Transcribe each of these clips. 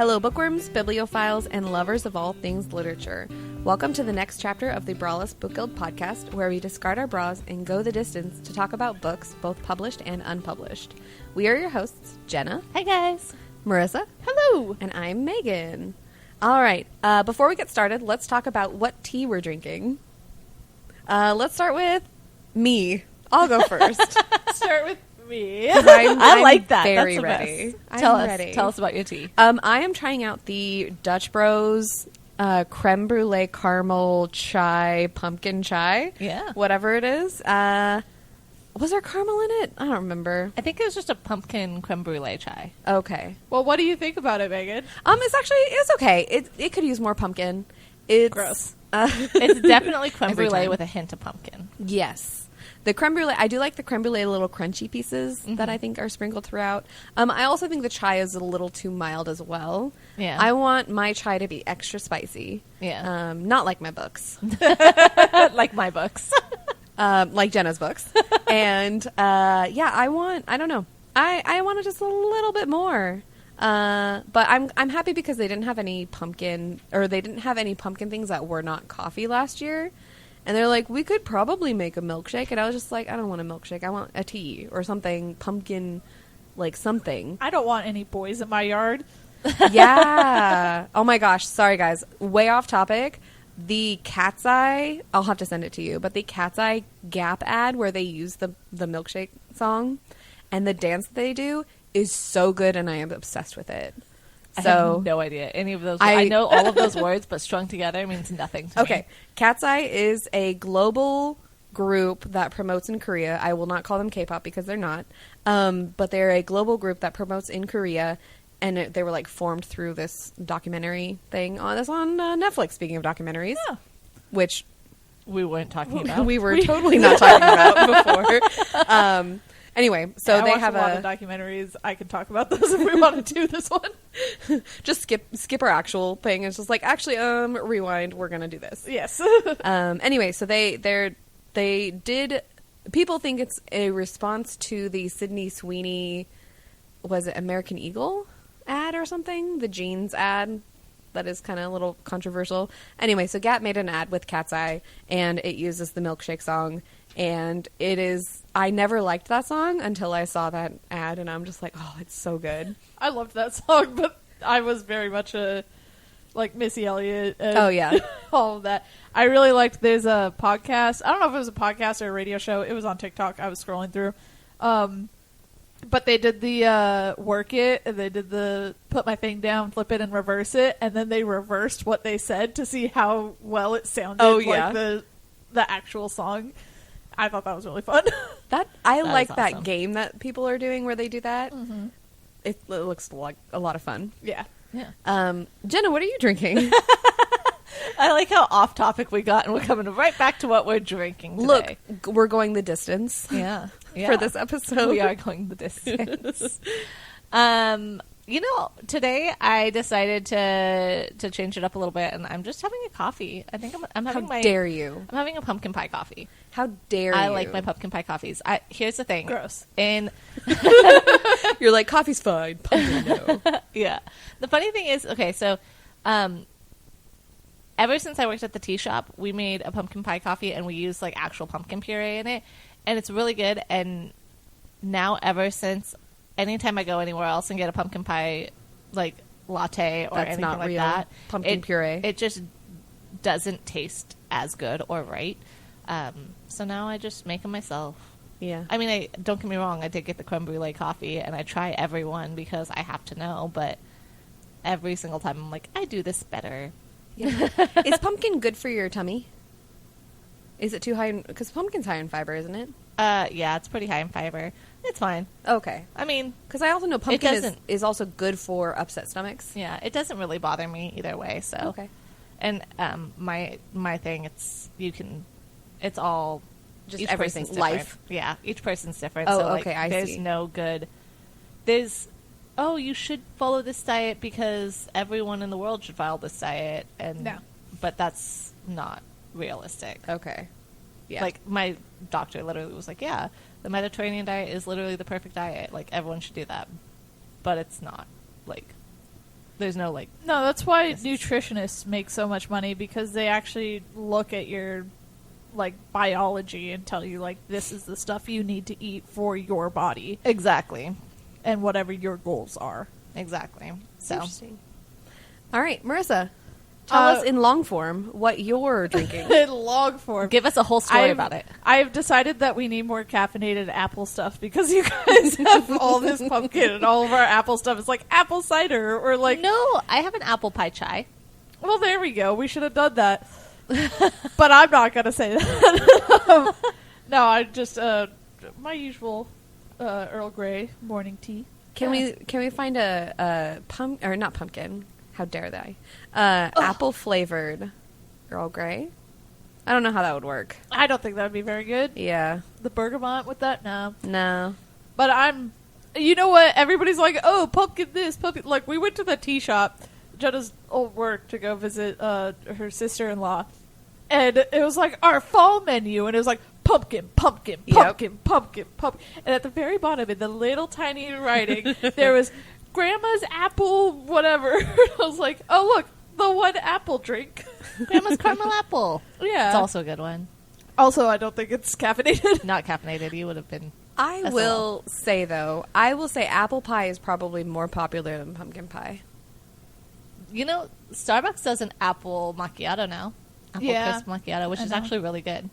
Hello, bookworms, bibliophiles, and lovers of all things literature. Welcome to the next chapter of the Braless Book Guild podcast, where we discard our bras and go the distance to talk about books, both published and unpublished. We are your hosts, Jenna. Hi, guys. Marissa. Hello. And I'm Megan. All right, before we get started, let's talk about what tea we're drinking. Let's start with me. I'll go first. Start with me. I like that. Very That's the ready. best. I'm ready. Tell us about your tea. I am trying out the Dutch Bros creme brulee caramel chai, pumpkin chai. Yeah. Whatever it is. Was there caramel in it? I don't remember. I think it was just a pumpkin creme brulee chai. Okay. Well, what do you think about it, Megan? It's okay. It could use more pumpkin. It's gross. It's definitely creme Every brulee time. with a hint of pumpkin. Yes. The creme brulee, I do like the creme brulee little crunchy pieces that I think are sprinkled throughout. I also think the chai is a little too mild as well. Yeah. I want my chai to be extra spicy. Yeah. Not like my books. Like my books. Like Jenna's books. And, I don't know. I want it just a little bit more. But I'm happy because they didn't have any pumpkin things that were not coffee last year. And they're like, we could probably make a milkshake. And I was just like, I don't want a milkshake. I want a tea or something, pumpkin, like something. I don't want any boys in my yard. Yeah. Oh my gosh. Sorry, guys. Way off topic. The Cat's Eye, I'll have to send it to you, but the Cat's Eye Gap ad where they use the milkshake song and the dance that they do is so good, and I am obsessed with it. I So have no idea any of those. I know all of those words, but strung together means nothing to me. Okay. Cat's Eye is a global group that promotes in Korea. I will not call them K-pop because they're not. But they're a global group that promotes in Korea. And they were like formed through this documentary thing on Netflix. Speaking of documentaries, which we weren't talking about. we were totally not talking about before. Anyway, so they have a lot of documentaries. I can talk about those if we want to do this one. Just skip our actual thing. It's just like actually, rewind. We're gonna do this. Yes. Anyway, so they did. People think it's a response to the Sydney Sweeney, was it American Eagle ad or something? The jeans ad that is kind of a little controversial. Anyway, so Gap made an ad with Cat's Eye, and it uses the milkshake song. And it is, I never liked that song until I saw that ad, and I'm just like, oh, it's so good. I loved that song, but I was very much like Missy Elliott. And Oh, yeah. all of that. I really liked, there's a podcast. I don't know if it was a podcast or a radio show. It was on TikTok. I was scrolling through. But they did the work it, and they did the put my thing down, flip it, and reverse it, and then they reversed what they said to see how well it sounded like the actual song. I thought that was really fun. I like awesome. that game that people are doing where they do that. Mm-hmm. It looks like a lot of fun. Yeah. Jenna, what are you drinking? I like how off topic we got, and we're coming right back to what we're drinking today. Look, we're going the distance. Yeah. For this episode. We are going the distance. Today I decided to change it up a little bit, and I'm just having a coffee. I think I'm having How dare you? I'm having a pumpkin pie coffee. How dare you? I like my pumpkin pie coffees. Here's the thing. Gross. You're like, coffee's fine. Pumpkin, no. Yeah. The funny thing is, okay, so ever since I worked at the tea shop, we made a pumpkin pie coffee, and we used like actual pumpkin puree in it, and it's really good. And now, ever since, anytime I go anywhere else and get a pumpkin pie like latte or That's anything not like real that, pumpkin puree. it just doesn't taste as good or right. So now I just make them myself. Yeah. I mean, don't get me wrong, I did get the creme brulee coffee, and I try every one because I have to know, but every single time I'm like, I do this better. Yeah. Is pumpkin good for your tummy? Is it too high? Because pumpkin's high in fiber, isn't it? Yeah, it's pretty high in fiber. It's fine. Okay. I mean, because I also know pumpkin doesn't- is also good for upset stomachs. yeah, it doesn't really bother me either way. So Okay. And my thing, it's all Just each everything. person's different. Life. Yeah, each person's different. Oh, so, like, okay, I there's see. no good. Oh, you should follow this diet because everyone in the world should follow this diet, and No. but that's not realistic. Okay. Yeah. Like, my doctor literally was like, yeah, the Mediterranean diet is literally the perfect diet. Like, everyone should do that. But it's not. Like, There's no like. No, that's why nutritionists make so much money, because they actually look at your like biology and tell you like this is the stuff you need to eat for your body Exactly. and whatever your goals are. Exactly. So Interesting. All right, Marissa, tell us in long form what you're drinking. In long form. give us a whole story about it. I've decided that we need more caffeinated apple stuff, because you guys have all this pumpkin and all of our apple stuff. It's like apple cider or like... No, I have an apple pie chai. Well, there we go. We should have done that. But I'm not going to say that. No, I just... my usual Earl Grey morning tea. Can we find a or not pumpkin? How dare they? Apple flavored Earl Grey. I don't know how that would work. I don't think that would be very good. Yeah. The bergamot with that? No. No. But I'm... You know what? Everybody's like, oh, pumpkin this, pumpkin... Like, we went to the tea shop, Jenna's old work, to go visit her sister-in-law. And it was like our fall menu, and it was like pumpkin, pumpkin, pumpkin, pumpkin, pumpkin. And at the very bottom, in the little tiny writing, there was Grandma's apple whatever. I was like, oh, look, the one apple drink. Grandma's caramel apple. Yeah. It's also a good one. Also, I don't think it's caffeinated. Not caffeinated. You would have been. I will say, though, apple pie is probably more popular than pumpkin pie. You know, Starbucks does an apple macchiato now. Apple crisp macchiato, which is actually really good.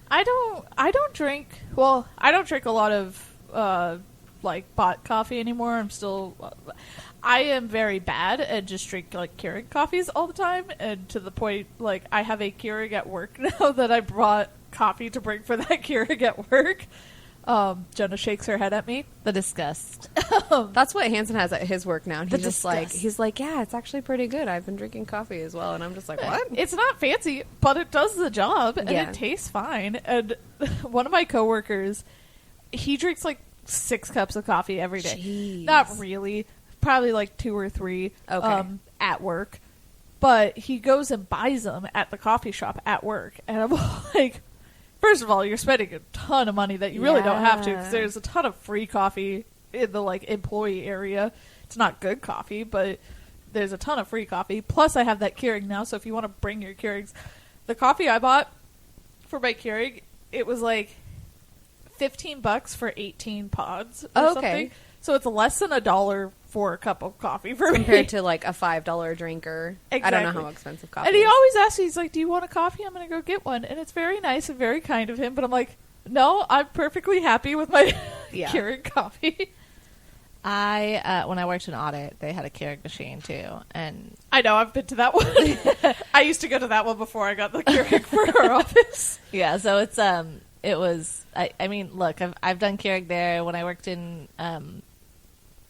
I don't drink a lot of like bought coffee anymore. I am very bad and just drink like Keurig coffees all the time, and to the point like I have a Keurig at work now that I brought coffee to bring for that Keurig at work. Jenna shakes her head at me. The disgust. That's what Hanson has at his work now. And The he's just disgust. he's like, yeah, it's actually pretty good. I've been drinking coffee as well. And I'm just like, what? It's not fancy, but it does the job, and Yeah. it tastes fine. And one of my coworkers, he drinks like 6 cups of coffee every day. Jeez. Not really, probably like 2 or 3 Okay. at work. But he goes and buys them at the coffee shop at work, and I'm like, first of all, you're spending a ton of money that you really don't have to, because there's a ton of free coffee in the like employee area. It's not good coffee, but there's a ton of free coffee. Plus, I have that Keurig now, so if you want to bring your Keurigs, the coffee I bought for my Keurig, it was like $15 for 18 pods or something. So it's less than $1 for a cup of coffee for Compared me. to like a $5 drinker. Exactly. I don't know how expensive coffee And he is. always asks me, he's like, do you want a coffee? I'm going to go get one. And it's very nice and very kind of him. But I'm like, no, I'm perfectly happy with my Yeah. Keurig coffee. When I worked in audit, they had a Keurig machine too, and I know, I've been to that one. I used to go to that one before I got the Keurig for our office. yeah, so it's it was. I mean, look, I've done Keurig there when I worked in.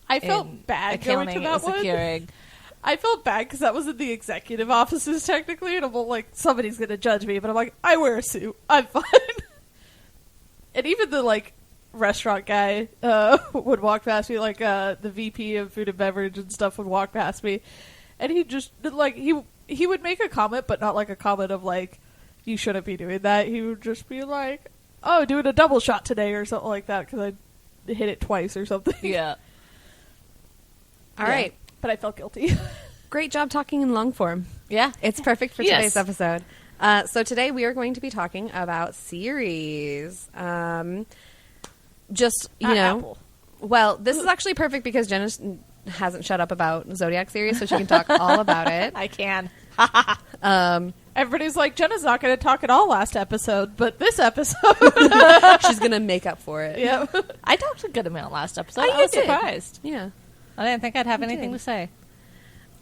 I felt bad going to accounting. that It was one. a Keurig. I felt bad because that was in the executive offices technically, and I'm like, somebody's going to judge me, but I'm like, I wear a suit. I'm fine. And even the like restaurant guy would walk past me, like the VP of food and beverage and stuff would walk past me, and he just like he would make a comment, but not like a comment of like, you shouldn't be doing that. He would just be like, oh, doing a double shot today or something like that, because I hit it twice or something. Yeah. All right. But I felt guilty. Great job talking in long form. Yeah. It's perfect for Yes. today's episode. So today we are going to be talking about series. Just, you Not know. Apple. Well, this is actually perfect because Jenna hasn't shut up about Zodiac series, so she can talk all about it. I can. Everybody's like, Jenna's not going to talk at all last episode, but this episode, She's going to make up for it. yeah. I talked a good amount last episode. Oh, I you was did. surprised. Yeah. I didn't think I'd have You anything did. to say.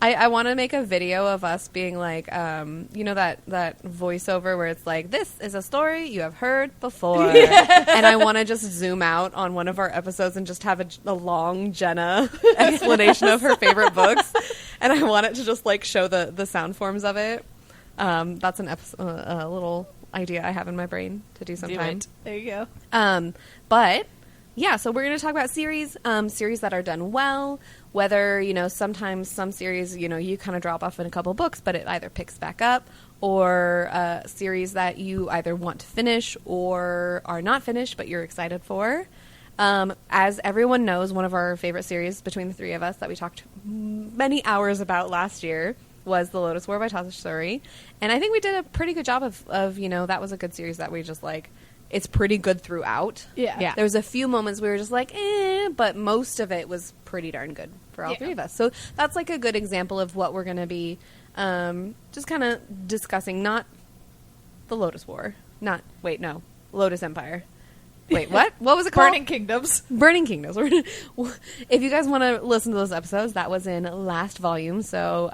I want to make a video of us being like, you know, that voiceover where it's like, this is a story you have heard before. And I want to just zoom out on one of our episodes and just have a long Jenna explanation of her favorite books. And I want it to just like show the sound forms of it. That's an a little idea I have in my brain to do sometime. it. There you go. But yeah, so we're going to talk about series that are done well, whether, you know, sometimes some series, you know, you kind of drop off in a couple books, but it either picks back up, or series that you either want to finish or are not finished, but you're excited for. As everyone knows, one of our favorite series between the three of us that we talked many hours about last year was The Lotus War by Tasha Suri. And I think we did a pretty good job of that was a good series that we just like, it's pretty good throughout. Yeah. There was a few moments we were just like, but most of it was pretty darn good for all three of us. So that's like a good example of what we're going to be just kind of discussing. Not the Lotus War. Lotus Empire. Wait, what? What was it called? Burning Kingdoms. Burning Kingdoms. If you guys want to listen to those episodes, that was in last volume. So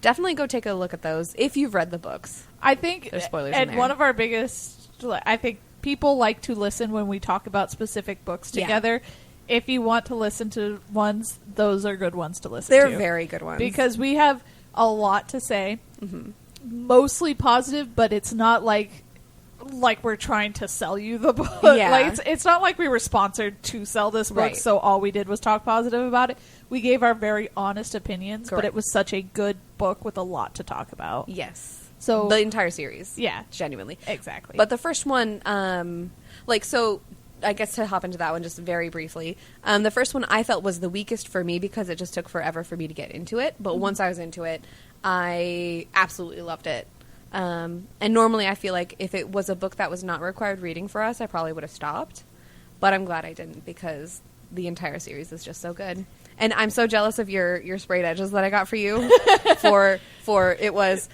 definitely go take a look at those if you've read the books. I think, There's spoilers and in there. one of our biggest, I think people like to listen when we talk about specific books together. If you want to listen to ones, those are good ones to listen to. They're very good ones. Because we have a lot to say. Mm-hmm. Mostly positive, but it's not like we're trying to sell you the book. Yeah. Like it's not like we were sponsored to sell this book, Right. so all we did was talk positive about it. We gave our very honest opinions, Correct. but it was such a good book with a lot to talk about. Yes. So The entire series. Yeah. Genuinely. Exactly. But the first one, so I guess to hop into that one just very briefly, the first one I felt was the weakest for me because it just took forever for me to get into it. But once I was into it, I absolutely loved it. And normally I feel like if it was a book that was not required reading for us, I probably would have stopped. But I'm glad I didn't because the entire series is just so good. And I'm so jealous of your sprayed edges that I got for you. for it was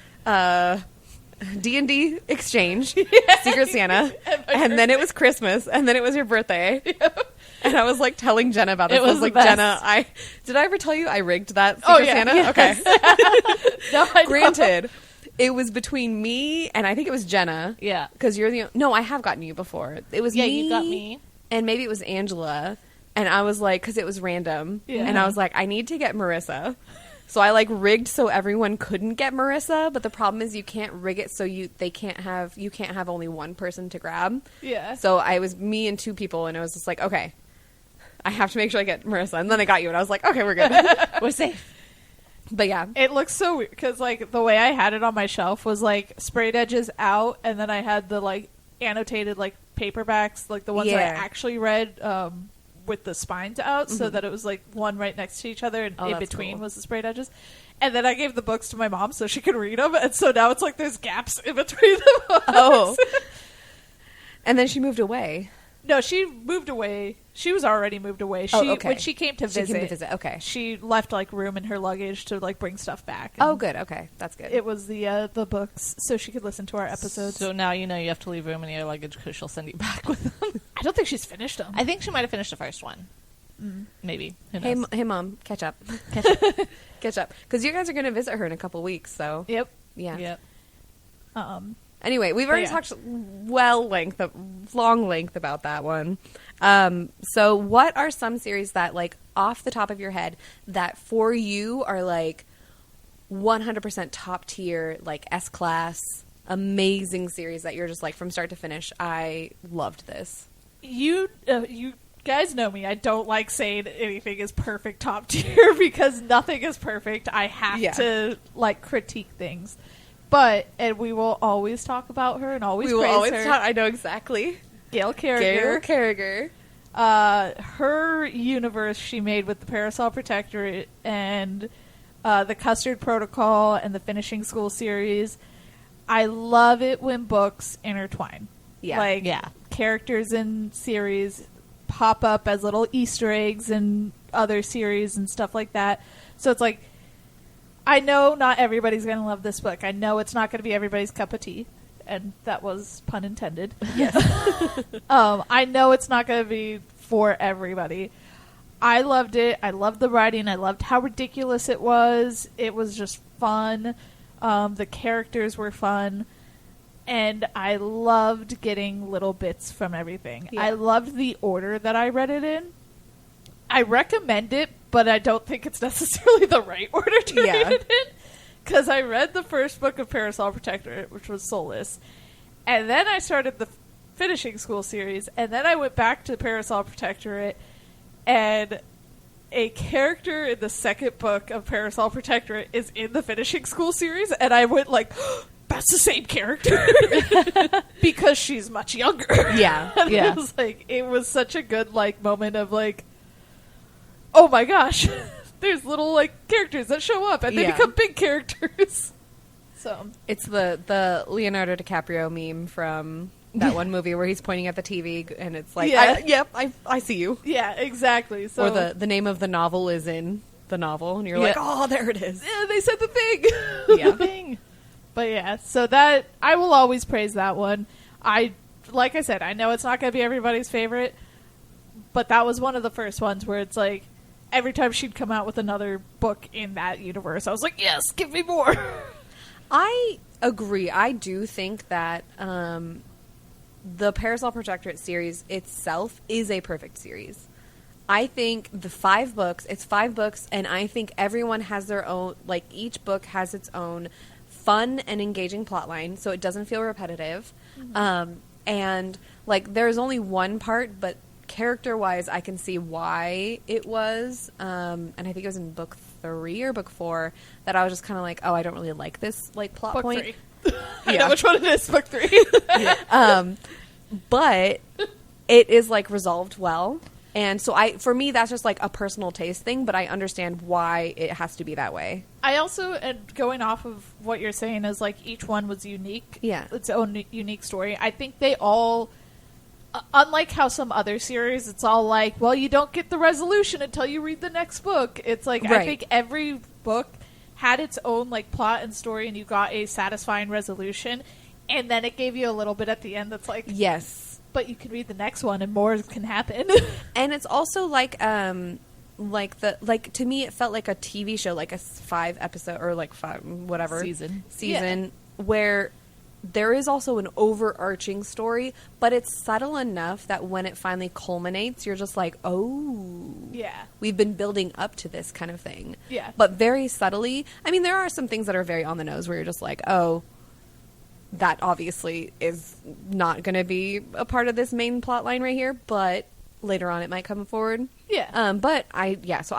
D&D Exchange, Secret Santa, and then it was Christmas, and then it was your birthday. And I was like telling Jenna about this. It I was was like, the best. Jenna, did I ever tell you I rigged that Secret Santa? Yes. Okay. No, I know. Granted, it was between me and I think it was Jenna. Yeah. Because you're the... No, I have gotten you before. It was Yeah, me. you got me. And maybe it was Angela. And I was like... Because it was random. Yeah. And I was like, I need to get Marissa. So I like rigged so everyone couldn't get Marissa. But the problem is you can't rig it so you can't have only one person to grab. Yeah. So I was me and two people. And I was just like, okay, I have to make sure I get Marissa. And then I got you. And I was like, okay, we're good. We're safe. But yeah. It looks so weird because, like, the way I had it on my shelf was like sprayed edges out, and then I had the like annotated like paperbacks, like the ones that I Yeah. actually read with the spines out, so that it was like one right next to each other, and Oh, in that's between cool. was the sprayed edges. And then I gave the books to my mom so she could read them, and so now it's like there's gaps in between the books. Oh. And then she moved away. No, she moved away. She was already moved away. She Okay. When she came to visit, She came to visit. Okay. she left like room in her luggage to like bring stuff back. Oh, And good. Okay. That's good. It was the books, so she could listen to our episodes. So now you know you have to leave room in your luggage because she'll send you back with them. I don't think she's finished them. I think she might have finished the first one. Maybe. Who Hey, knows? hey, Mom, catch up. Catch up. Because you guys are going to visit her in a couple weeks, so Yep. yeah. Yep. Anyway, we've already yeah. talked long length about that one. So what are some series that, like, off the top of your head, that for you are, like, 100% top tier, like, S-class, amazing series that you're just, like, from start to finish, I loved this? You guys know me. I don't like saying anything is perfect top tier because nothing is perfect. I have Yeah. to like critique things. But and we will always talk about her and always We will praise always her. talk. I know exactly. Gail Gail Carriger. Carriger. Her universe she made with the Parasol Protectorate and the Custard Protocol and the Finishing School series. I love it when books intertwine. Yeah. Like Yeah. characters in series pop up as little Easter eggs in other series and stuff like that. So it's like, I know not everybody's going to love this book. I know it's not going to be everybody's cup of tea. And that was pun intended. Yes. I know it's not going to be for everybody. I loved it. I loved the writing. I loved how ridiculous it was. It was just fun. The characters were fun. And I loved getting little bits from everything. Yeah. I loved the order that I read it in. I recommend it, but I don't think it's necessarily the right order to read it in. Because I read the first book of Parasol Protectorate, which was Soulless. And then I started the Finishing School series. And then I went back to Parasol Protectorate. And a character in the second book of Parasol Protectorate is in the Finishing School series. And I went like... that's the same character because she's much younger. Yeah. Yeah. It was like, it was such a good like moment of like, oh my gosh, there's little like characters that show up and they Yeah. become big characters. So It's the Leonardo DiCaprio meme from that one movie where he's pointing at the TV and it's like, Yeah. I see you. yeah, exactly. So Or the name of the novel is in the novel and you're Yeah. like, oh, there it is. yeah, they said the thing. Yeah. The thing. But yeah, so that I will always praise that one. Like I said, I know it's not going to be everybody's favorite, but that was one of the first ones where it's like every time she'd come out with another book in that universe, I was like, yes, give me more. I agree. I do think that the Parasol Protectorate series itself is a perfect series. I think it's 5 books, and I think everyone has their own, like, each book has its own fun and engaging plotline, so it doesn't feel repetitive. And, like, there's only one part, but character-wise, I can see why it was, and I think it was in book 3 or book 4, that I was just kind of like, oh, I don't really like this, like, plot Book point. 3. I know which one it is, book 3. But it is like resolved well, and so for me that's just like a personal taste thing, but I understand why it has to be that way. I also, and going off of what you're saying, is like each one was unique. Yeah. Its own unique story. I think they all, unlike how some other series, it's all like, well, you don't get the resolution until you read the next book. It's like, I Right. think every book had its own like plot and story, and you got a satisfying resolution, and then it gave you a little bit at the end that's like, Yes. but you can read the next one and more can happen. And it's also like to me it felt like a TV show, like a 5 episode or like 5 whatever Season. where there is also an overarching story, but it's subtle enough that when it finally culminates, you're just like, oh, Yeah. we've been building up to this kind of thing. Yeah. But very subtly. I mean, there are some things that are very on the nose where you're just like, oh, that obviously is not going to be a part of this main plot line right here, but later on it might come forward. Yeah. So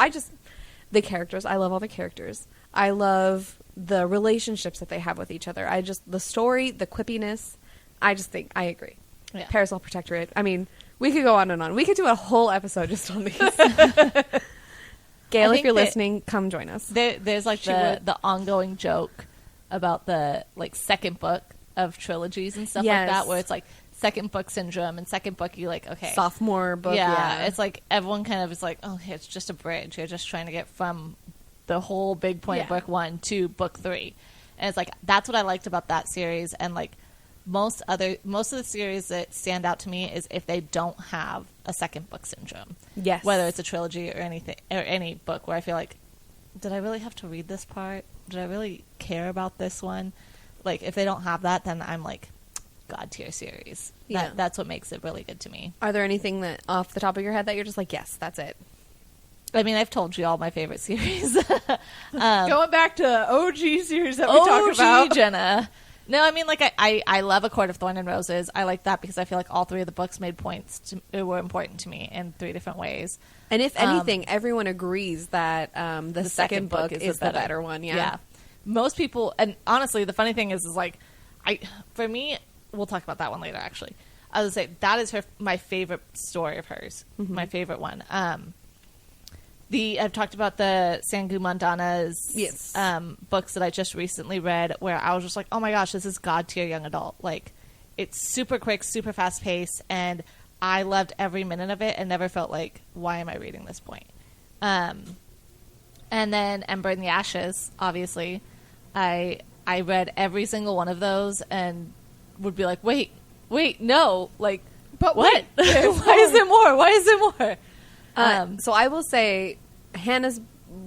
the characters, I love all the characters. I love the relationships that they have with each other. The story, the quippiness, I just think, I agree. Yeah. Parasol Protectorate, I mean, we could go on and on. We could do a whole episode just on these. Gail, if think you're that- listening, come join us. There's like the ongoing joke about the like second book of trilogies and stuff Yes. like that, where it's like second book syndrome, and second book you like, okay, Sophomore book, yeah, it's like everyone kind of is like, oh, it's just a bridge. You're just trying to get from the whole big point of Yeah. book 1 to book 3, and it's like that's what I liked about that series. And like most of the series that stand out to me is if they don't have a second book syndrome. Yes. Whether it's a trilogy or anything or any book where I feel like, did I really have to read this part? Did I really care about this one? Like if they don't have that, then I'm like, God tier series. Yeah. That's what makes it really good to me. Are there anything that off the top of your head that you're just like, yes, that's it? I mean, I've told you all my favorite series. Going back to OG series that we talk about. Jenna. No, I mean, like, I love A Court of Thorn and Roses. I like that because I feel like all 3 of the books made were important to me in 3 different ways. And if anything, everyone agrees that the second book is the better one. Yeah. Most people, and honestly, the funny thing is like, for me, we'll talk about that one later, actually. I would say that is my favorite story of hers. Mm-hmm. My favorite one. I've talked about the Sangu Mandana's Yes. books that I just recently read, where I was just like, oh my gosh, this is God tier young adult. Like, it's super quick, super fast paced, and I loved every minute of it and never felt like, why am I reading this point? And then Ember in the Ashes, obviously. I read every single one of those and would be like, wait, no, like, But what? wait, Why is there more? Why is there more? So I will say, Hannah's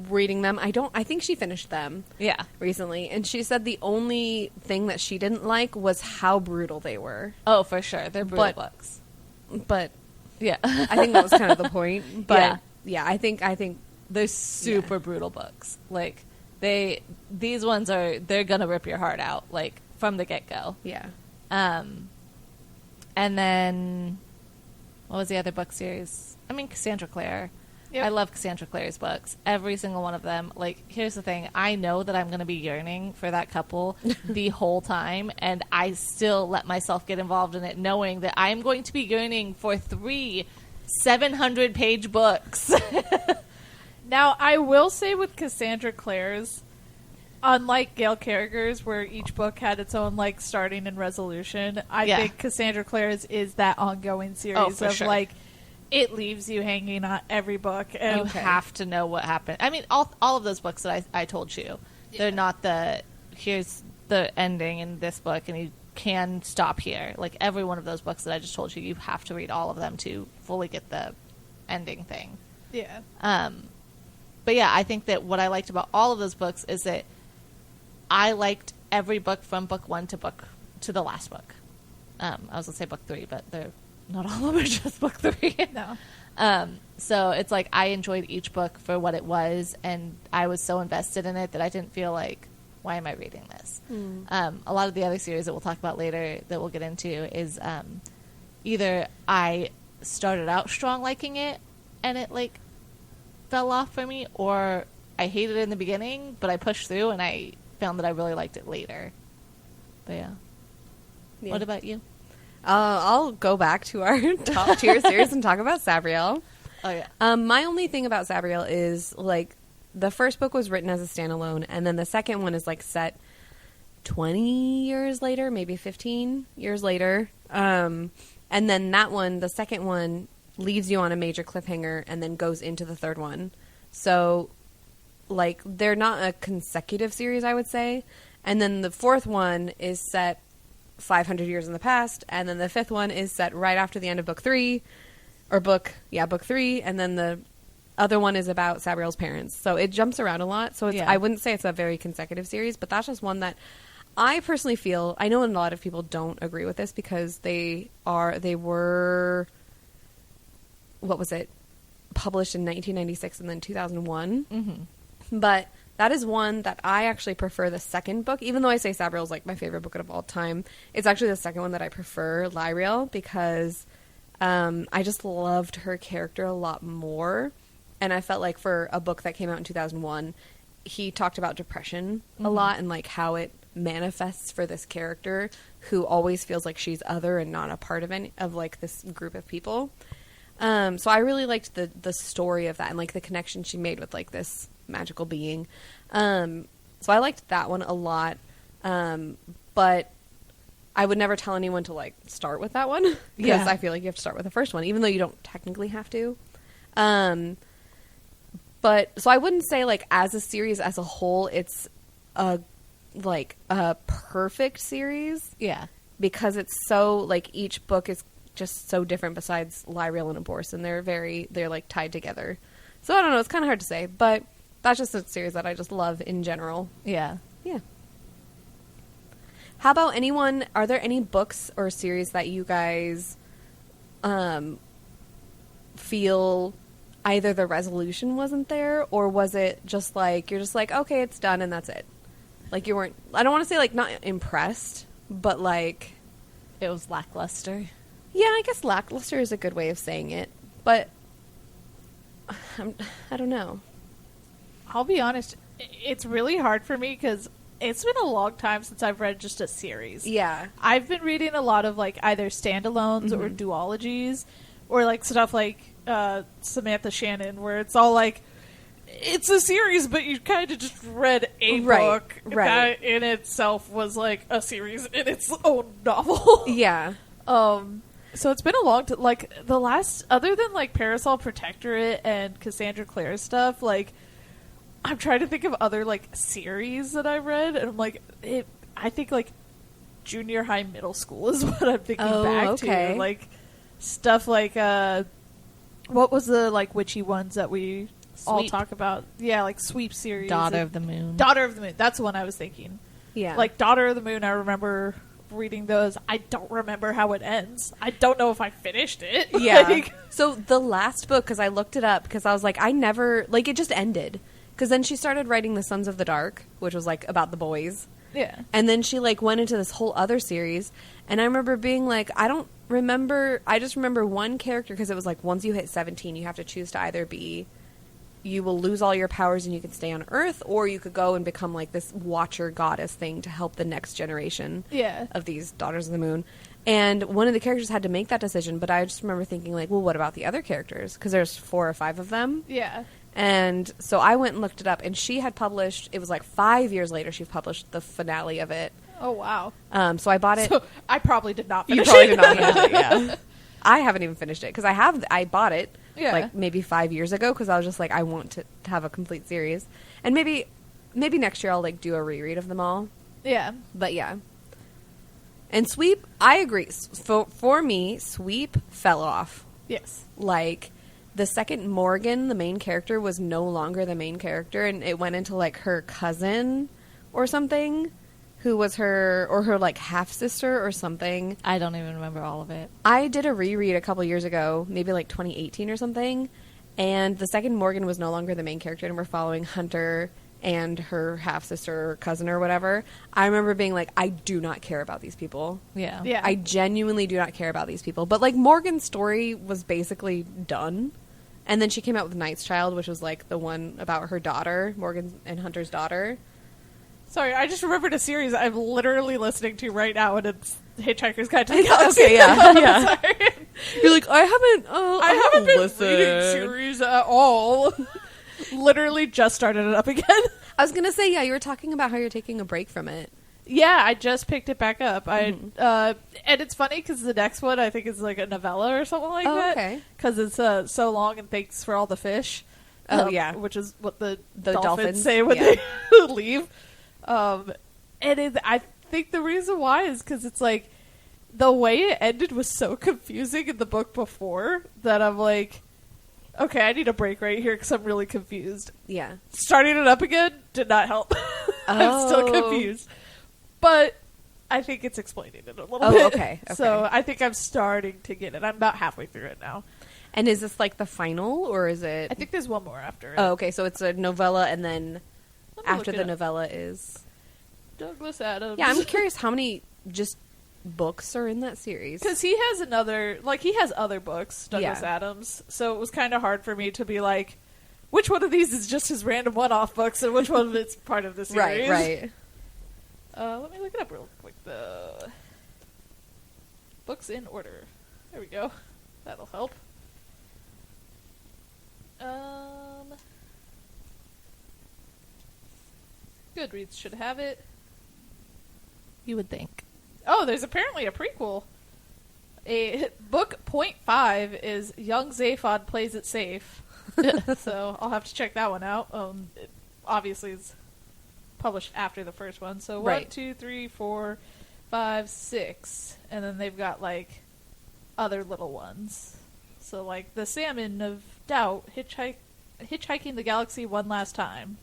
reading them. I think she finished them Yeah. recently, and she said the only thing that she didn't like was how brutal they were. Oh, for sure. They're brutal But- books. But Yeah. I think that was kind of the point. But yeah, I think They're super brutal books. Like, these ones they're gonna rip your heart out, like, from the get-go. yeah. And then, what was the other book series? I mean, Cassandra Clare. Yep. I love Cassandra Clare's books. Every single one of them. Like, here's the thing. I know that I'm going to be yearning for that couple the whole time, and I still let myself get involved in it, knowing that I'm going to be yearning for 3 700-page books. Now, I will say with Cassandra Clare's, unlike Gail Carriger's, where each book had its own like starting and resolution, I think Cassandra Clare's is that ongoing series of like, it leaves you hanging on every book, and you have to know what happened. I mean, all of those books that I told you, they're not here's the ending in this book, and you can stop here. Like, every one of those books that I just told you, you have to read all of them to fully get the ending thing. Yeah. But yeah, I think that what I liked about all of those books is that I liked every book from book 1 to the last book. I was going to say book 3, but they're not all of them are just book 3. No. So it's like I enjoyed each book for what it was, and I was so invested in it that I didn't feel like, why am I reading this? A lot of the other series that we'll talk about later that we'll get into is either I started out strong liking it and it like fell off for me, or I hated it in the beginning, but I pushed through and I found that I really liked it later. But yeah. What about you? I'll go back to our top tier series and talk about Sabriel. Oh, yeah. My only thing about Sabriel is, like, the first book was written as a standalone, and then the second one is, like, set 20 years later, maybe 15 years later. And then that one, the second one, leaves you on a major cliffhanger and then goes into the third one. So, like, they're not a consecutive series, I would say. And then the fourth one is set 500 years in the past, and then the fifth one is set right after the end of book 3, book 3, and then the other one is about Sabriel's parents. So it jumps around a lot. So I wouldn't say it's a very consecutive series, but that's just one that I personally feel, I know a lot of people don't agree with this because they were, what was it, published in 1996 and then 2001. Mm-hmm. But that is one that I actually prefer the second book. Even though I say Sabriel is like my favorite book of all time, it's actually the second one that I prefer, Lyriel, because I just loved her character a lot more. And I felt like for a book that came out in 2001, he talked about depression a lot and like how it manifests for this character who always feels like she's other and not a part of any of like this group of people. So I really liked the story of that and like the connection she made with like this magical being. So I liked that one a lot. But I would never tell anyone to like start with that one because I feel like you have to start with the first one, even though you don't technically have to. But so I wouldn't say like as a series as a whole, it's a perfect series. Yeah. Because it's so like each book is just so different besides Lyriel and Aborce, and they're like tied together. So I don't know, it's kind of hard to say, but that's just a series that I just love in general. Yeah. Yeah. How about are there any books or series that you guys feel either the resolution wasn't there, or was it just like, you're just like, okay, it's done and that's it? Like you weren't, I don't want to say like not impressed, but like... It was lackluster. Yeah, I guess lackluster is a good way of saying it, but I don't know. I'll be honest, it's really hard for me because it's been a long time since I've read just a series. Yeah. I've been reading a lot of like either standalones or duologies, or like stuff like Samantha Shannon, where it's all like, it's a series, but you kind of just read a book that in itself was like a series in its own novel. Yeah. So it's been a long time. Like the last, other than like Parasol Protectorate and Cassandra Clare stuff, like I'm trying to think of other like series that I read, and I'm like, I think like junior high, middle school is what I'm thinking back to. Like stuff like what was the like witchy ones that we all talk about? Yeah, like Sweep series. Daughter of the Moon. Daughter of the Moon. That's the one I was thinking. Yeah. Like Daughter of the Moon, I remember reading those. I don't remember how it ends. I don't know if I finished it. Yeah. So the last book, because I looked it up, because I was like, I never, like it just ended. Because then she started writing The Sons of the Dark, which was like about the boys. Yeah. And then she like went into this whole other series. And I remember being like, I just remember one character, because it was like once you hit 17, you have to choose to either be you will lose all your powers and you can stay on Earth, or you could go and become like this watcher goddess thing to help the next generation of these Daughters of the Moon. And one of the characters had to make that decision, but I just remember thinking, like, well, what about the other characters? Because there's 4 or 5 of them. Yeah. And so I went and looked it up, and she had published, it was like 5 years later, she published the finale of it. Oh, wow. So I bought it. So I probably did not finish You probably it. did not finish it, yeah. I haven't even finished it, because I bought it, Yeah. like, maybe 5 years ago, because I was just like, I want to have a complete series. And maybe next year I'll, like, do a reread of them all. Yeah. But, yeah. And Sweep, I agree. For me, Sweep fell off. Yes. Like, the second Morgan, the main character, was no longer the main character, and it went into, like, her cousin or something, who was her like, half-sister or something. I don't even remember all of it. I did a reread a couple years ago, maybe, like, 2018 or something, and the second Morgan was no longer the main character, and we're following Hunter and her half-sister or cousin or whatever. I remember being like, I do not care about these people. Yeah. Yeah. I genuinely do not care about these people. But, like, Morgan's story was basically done. And then she came out with Knight's Child, which was, like, the one about her daughter, Morgan and Hunter's daughter. Sorry, I just remembered a series I'm literally listening to right now, and it's Hitchhiker's Guide to the Galaxy. Okay, yeah. Yeah. Sorry. You're like, I haven't been listened. reading series at all. Literally just started it up again. I was going to say, yeah, you were talking about how you're taking a break from it. Yeah, I just picked it back up. And it's funny because the next one I think is like a novella or something like that. Okay. Because it's so long, and thanks for all the fish. Oh, yeah. Which is what the dolphins dolphins say when yeah. they leave. I think the reason why is because it's like the way it ended was so confusing in the book before that I'm like, okay, I need a break right here because I'm really confused. Yeah. Starting it up again did not help. I'm still confused. But I think it's explaining it a little bit. Okay. So I think I'm starting to get it. I'm about halfway through it now. And is this like the final, or is it? I think there's one more after it. Oh, okay. So it's a novella, and then Let me after look it the up. novella is. Douglas Adams. Yeah, I'm curious how many just books are in that series. Because he has other books, Douglas Yeah. Adams. So it was kind of hard for me to be like, which one of these is just his random one-off books, and which one of it's part of the series. Right. Let me look it up real quick. The books in order. There we go. That'll help. Goodreads should have it. You would think. Oh, there's apparently a prequel. A book 0.5 is Young Zaphod Plays It Safe. So I'll have to check that one out. It obviously is published after the first one. So 1, Right. 2, 3, 4, 5, 6. And then they've got like other little ones. So like The Salmon of Doubt, Hitchhiking the Galaxy One Last Time.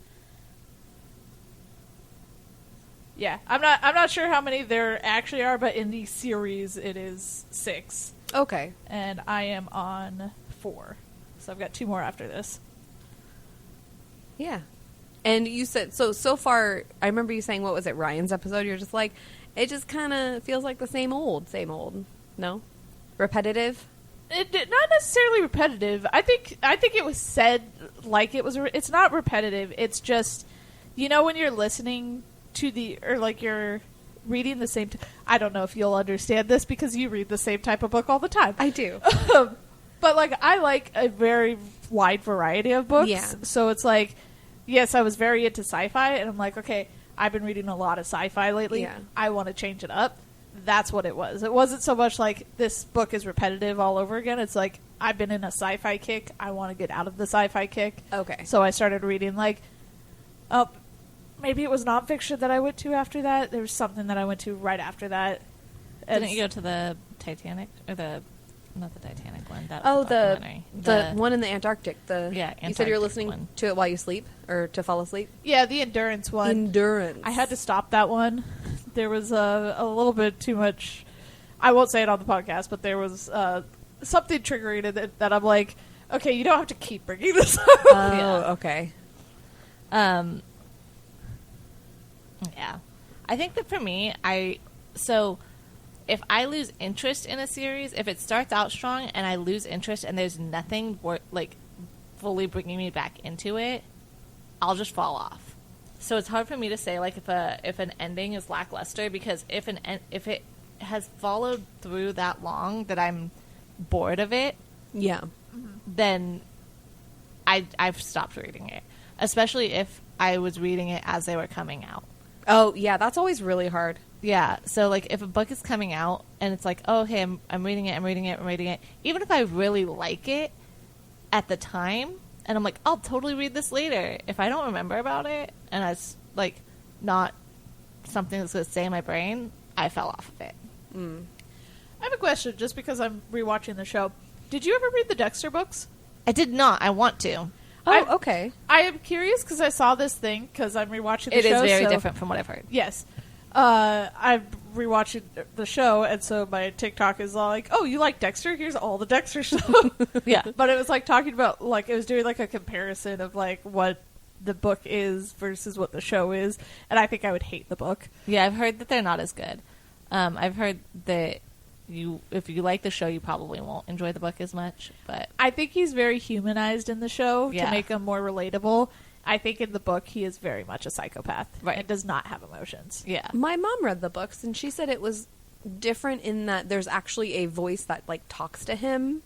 Yeah, I'm not sure how many there actually are, but in the series it is 6. Okay. And I am on 4. So I've got 2 more after this. Yeah. And you said so far. I remember you saying, what was it, Ryan's episode? You're just like, it just kind of feels like the same old. No, repetitive. Not necessarily repetitive. I think it was said like it was. It's not repetitive. It's just, when you're listening to you're reading the same. I don't know if you'll understand this because you read the same type of book all the time. I do. But like I like a very wide variety of books. Yeah. So it's like, yes, I was very into sci-fi, and I'm like, okay, I've been reading a lot of sci-fi lately. Yeah. I want to change it up. That's what it was. It wasn't so much like this book is repetitive all over again. It's like I've been in a sci-fi kick. I want to get out of the sci-fi kick. Okay. So I started reading maybe it was nonfiction that I went to after that. There was something that I went to right after that. Didn't you go to the Titanic or not the Titanic one? That Oh, documentary. the one in the Antarctic. Yeah, You said you were Antarctic listening one. to it while you sleep or to fall asleep. Yeah, the endurance one. Endurance. I had to stop that one. There was a little bit too much. I won't say it on the podcast, but there was something triggering in it that I'm like, okay, you don't have to keep bringing this up. Oh, Yeah. okay. Yeah. I think that for me, if I lose interest in a series, if it starts out strong and I lose interest and there's nothing fully bringing me back into it, I'll just fall off. So it's hard for me to say like if an ending is lackluster, because if it has followed through that long that I'm bored of it, Yeah. then I've stopped reading it. Especially if I was reading it as they were coming out. Oh, yeah, that's always really hard. Yeah, so like if a book is coming out and it's like, oh, hey, I'm reading it, even if I really like it at the time, and I'm like, I'll totally read this later. If I don't remember about it and it's like not something that's going to stay in my brain, I fell off of it. I have a question, just because I'm rewatching the show. Did you ever read the Dexter books? I did not. I want to. Oh, okay. I am curious because I saw this thing because I'm rewatching the show. It is very so- different from what I've heard. Yes. I'm rewatching the show, and so my TikTok is all like, oh, you like Dexter? Here's all the Dexter stuff. Yeah. But it was like talking about, like, it was doing like a comparison of like what the book is versus what the show is, and I think I would hate the book. Yeah, I've heard that they're not as good. I've heard that if you like the show, you probably won't enjoy the book as much. But I think he's very humanized in the show to Yeah. make him more relatable. I think in the book he is very much a psychopath, Right. and does not have emotions. yeah, My mom read the books, and she said it was different in that there's actually a voice that, like, talks to him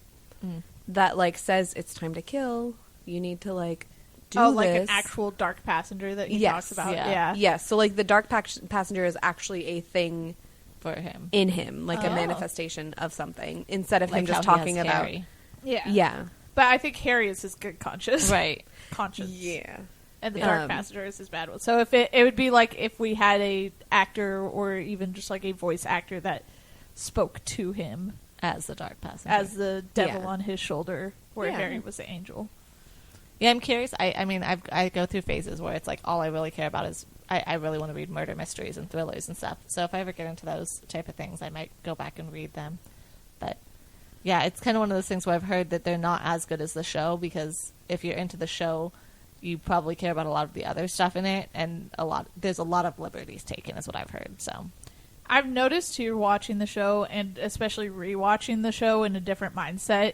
that, like, says, it's time to kill. You need to, like, do Oh, this. like an actual dark passenger that he Yes. talks about. Yeah. Yeah. Yes, so, like, the dark passenger is actually a thing for him. in him, like a Oh. manifestation of something, instead of Like him just how he talking has about... Harry. Yeah. Yeah. But I think Harry is his good conscience. Right. Conscience. Yeah. And the dark Um, passenger is his bad one. So if it would be like if we had a actor or even just like a voice actor that spoke to him As the dark passenger. as the devil Yeah. on his shoulder, where Yeah. Harry was the angel. Yeah, I'm curious. I mean, I go through phases where it's like all I really care about is I really want to read murder mysteries and thrillers and stuff. So if I ever get into those type of things, I might go back and read them. But yeah, it's kind of one of those things where I've heard that they're not as good as the show, because if you're into the show, you probably care about a lot of the other stuff in it, and there's a lot of liberties taken, is what I've heard. So I've noticed too, watching the show and especially rewatching the show in a different mindset,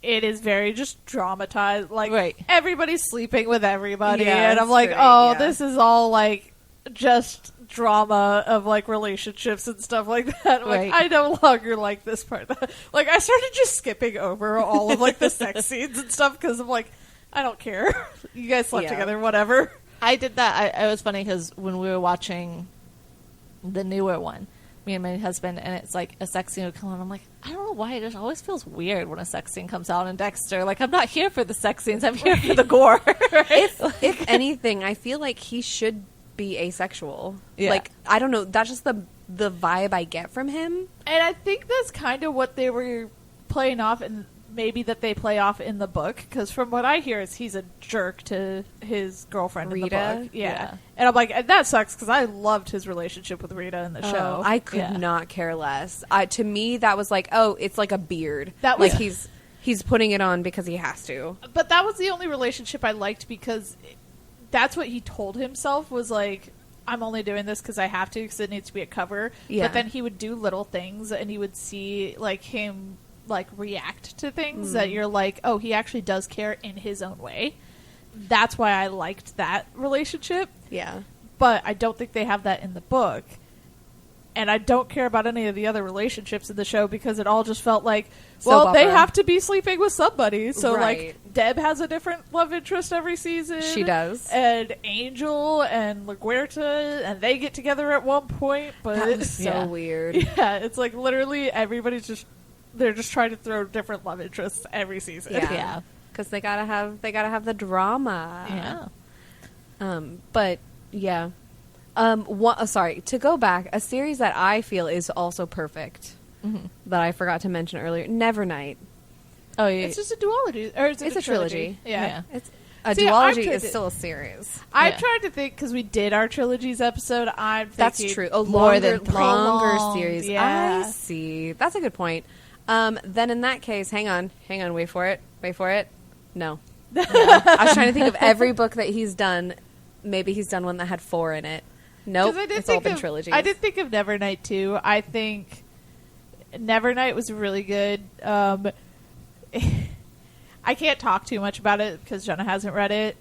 it is very just dramatized. Like Right. everybody's sleeping with everybody, Yeah, and I'm it's like, very- oh, yeah. this is all like just drama of like relationships and stuff like that. Like Right. I no longer like this part. Like I started just skipping over all of like the sex scenes and stuff because I'm like, I don't care. You guys slept Yeah. together, whatever. I did that. It was funny because when we were watching the newer one, me and my husband, and it's like a sex scene would come on, I'm like, I don't know why, it just always feels weird when a sex scene comes out in Dexter. Like, I'm not here for the sex scenes, I'm here for the gore. If anything, I feel like he should be asexual. Yeah. Like, I don't know. That's just the vibe I get from him. And I think that's kind of what they were playing off, and maybe that they play off in the book. Because from what I hear, is he's a jerk to his girlfriend Rita? in the book. Yeah. Yeah. And I'm like, and that sucks because I loved his relationship with Rita in the show. I could Yeah. not care less. To me, that was like, oh, it's like a beard. That was- like he's putting it on because he has to. But that was the only relationship I liked because that's what he told himself was like, I'm only doing this because I have to because it needs to be a cover. Yeah. But then he would do little things and he would see like him like react to things that you're like, oh, he actually does care in his own way. That's why I liked that relationship. Yeah. But I don't think they have that in the book. And I don't care about any of the other relationships in the show because it all just felt like, well, Soap they opera. have to be sleeping with somebody. So, Right. like, Deb has a different love interest every season. She does. And Angel and LaGuerta, and they get together at one point. But That was so Yeah. weird. yeah, it's like literally everybody's just, they're just trying to throw different love interests every season. Yeah. Yeah. Because they gotta have the drama. Yeah. But yeah. Sorry, to go back, a series that I feel is also perfect that I forgot to mention earlier, Nevernight. Oh, yeah. It's just a duology. Or is it It's a trilogy. Yeah. Yeah. It's a See, I've duology tried is to- still a series. I've Yeah. tried to think, because we did our trilogies episode, I'm That's thinking true. A more longer, than longer prolonged, series. yeah. I see. That's a good point. Then in that case, hang on, wait for it. No. I was trying to think of every book that he's done. Maybe he's done one that had 4 in it. Nope, 'Cause I did it's all think been of, trilogies. I did think of Nevernight too. I think Nevernight was really good. I can't talk too much about it because Jenna hasn't read it.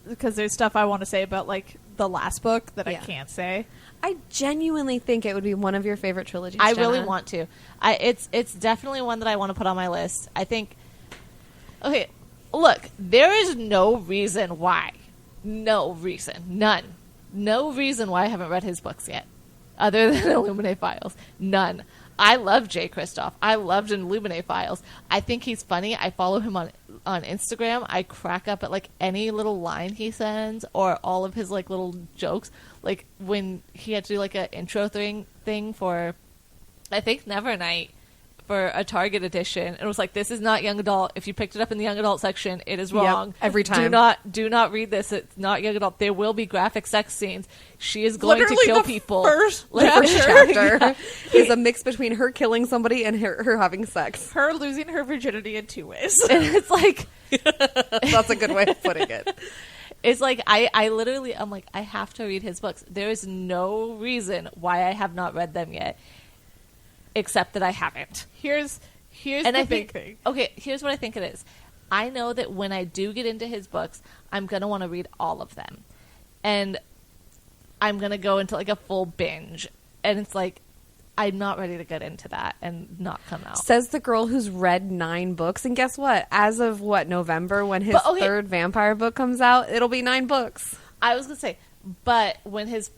Because there's stuff I want to say about like the last book that I can't say. I genuinely think it would be one of your favorite trilogies. I Jenna. really want to. It's definitely one that I want to put on my list. I think. Okay, look, there is no reason why. No reason. None. No reason why I haven't read his books yet, other than Illuminate Files. None. I love Jay Kristoff. I loved Illuminate Files. I think he's funny. I follow him on Instagram. I crack up at like any little line he sends or all of his like little jokes. Like when he had to do like an intro thing for, I think Nevernight, for a Target edition, and it was like, this is not young adult. If you picked it up in the young adult section, it is wrong. Yep, every time. Do not read this. It's not young adult. There will be graphic sex scenes. She is going Literally to kill the people. First First chapter. chapter is a mix between her killing somebody and her having sex. Her losing her virginity in 2 ways. And it's like, That's a good way of putting it. it's like I literally, I'm like, I have to read his books. There is no reason why I have not read them yet, except that I haven't. Here's And the I big think, thing. okay, here's what I think it is. I know that when I do get into his books, I'm going to want to read all of them. And I'm going to go into like a full binge. And it's like, I'm not ready to get into that and not come out. Says the girl who's read 9 books. And guess what? As of November, when his third vampire book comes out, it'll be 9 books. I was going to say, but when his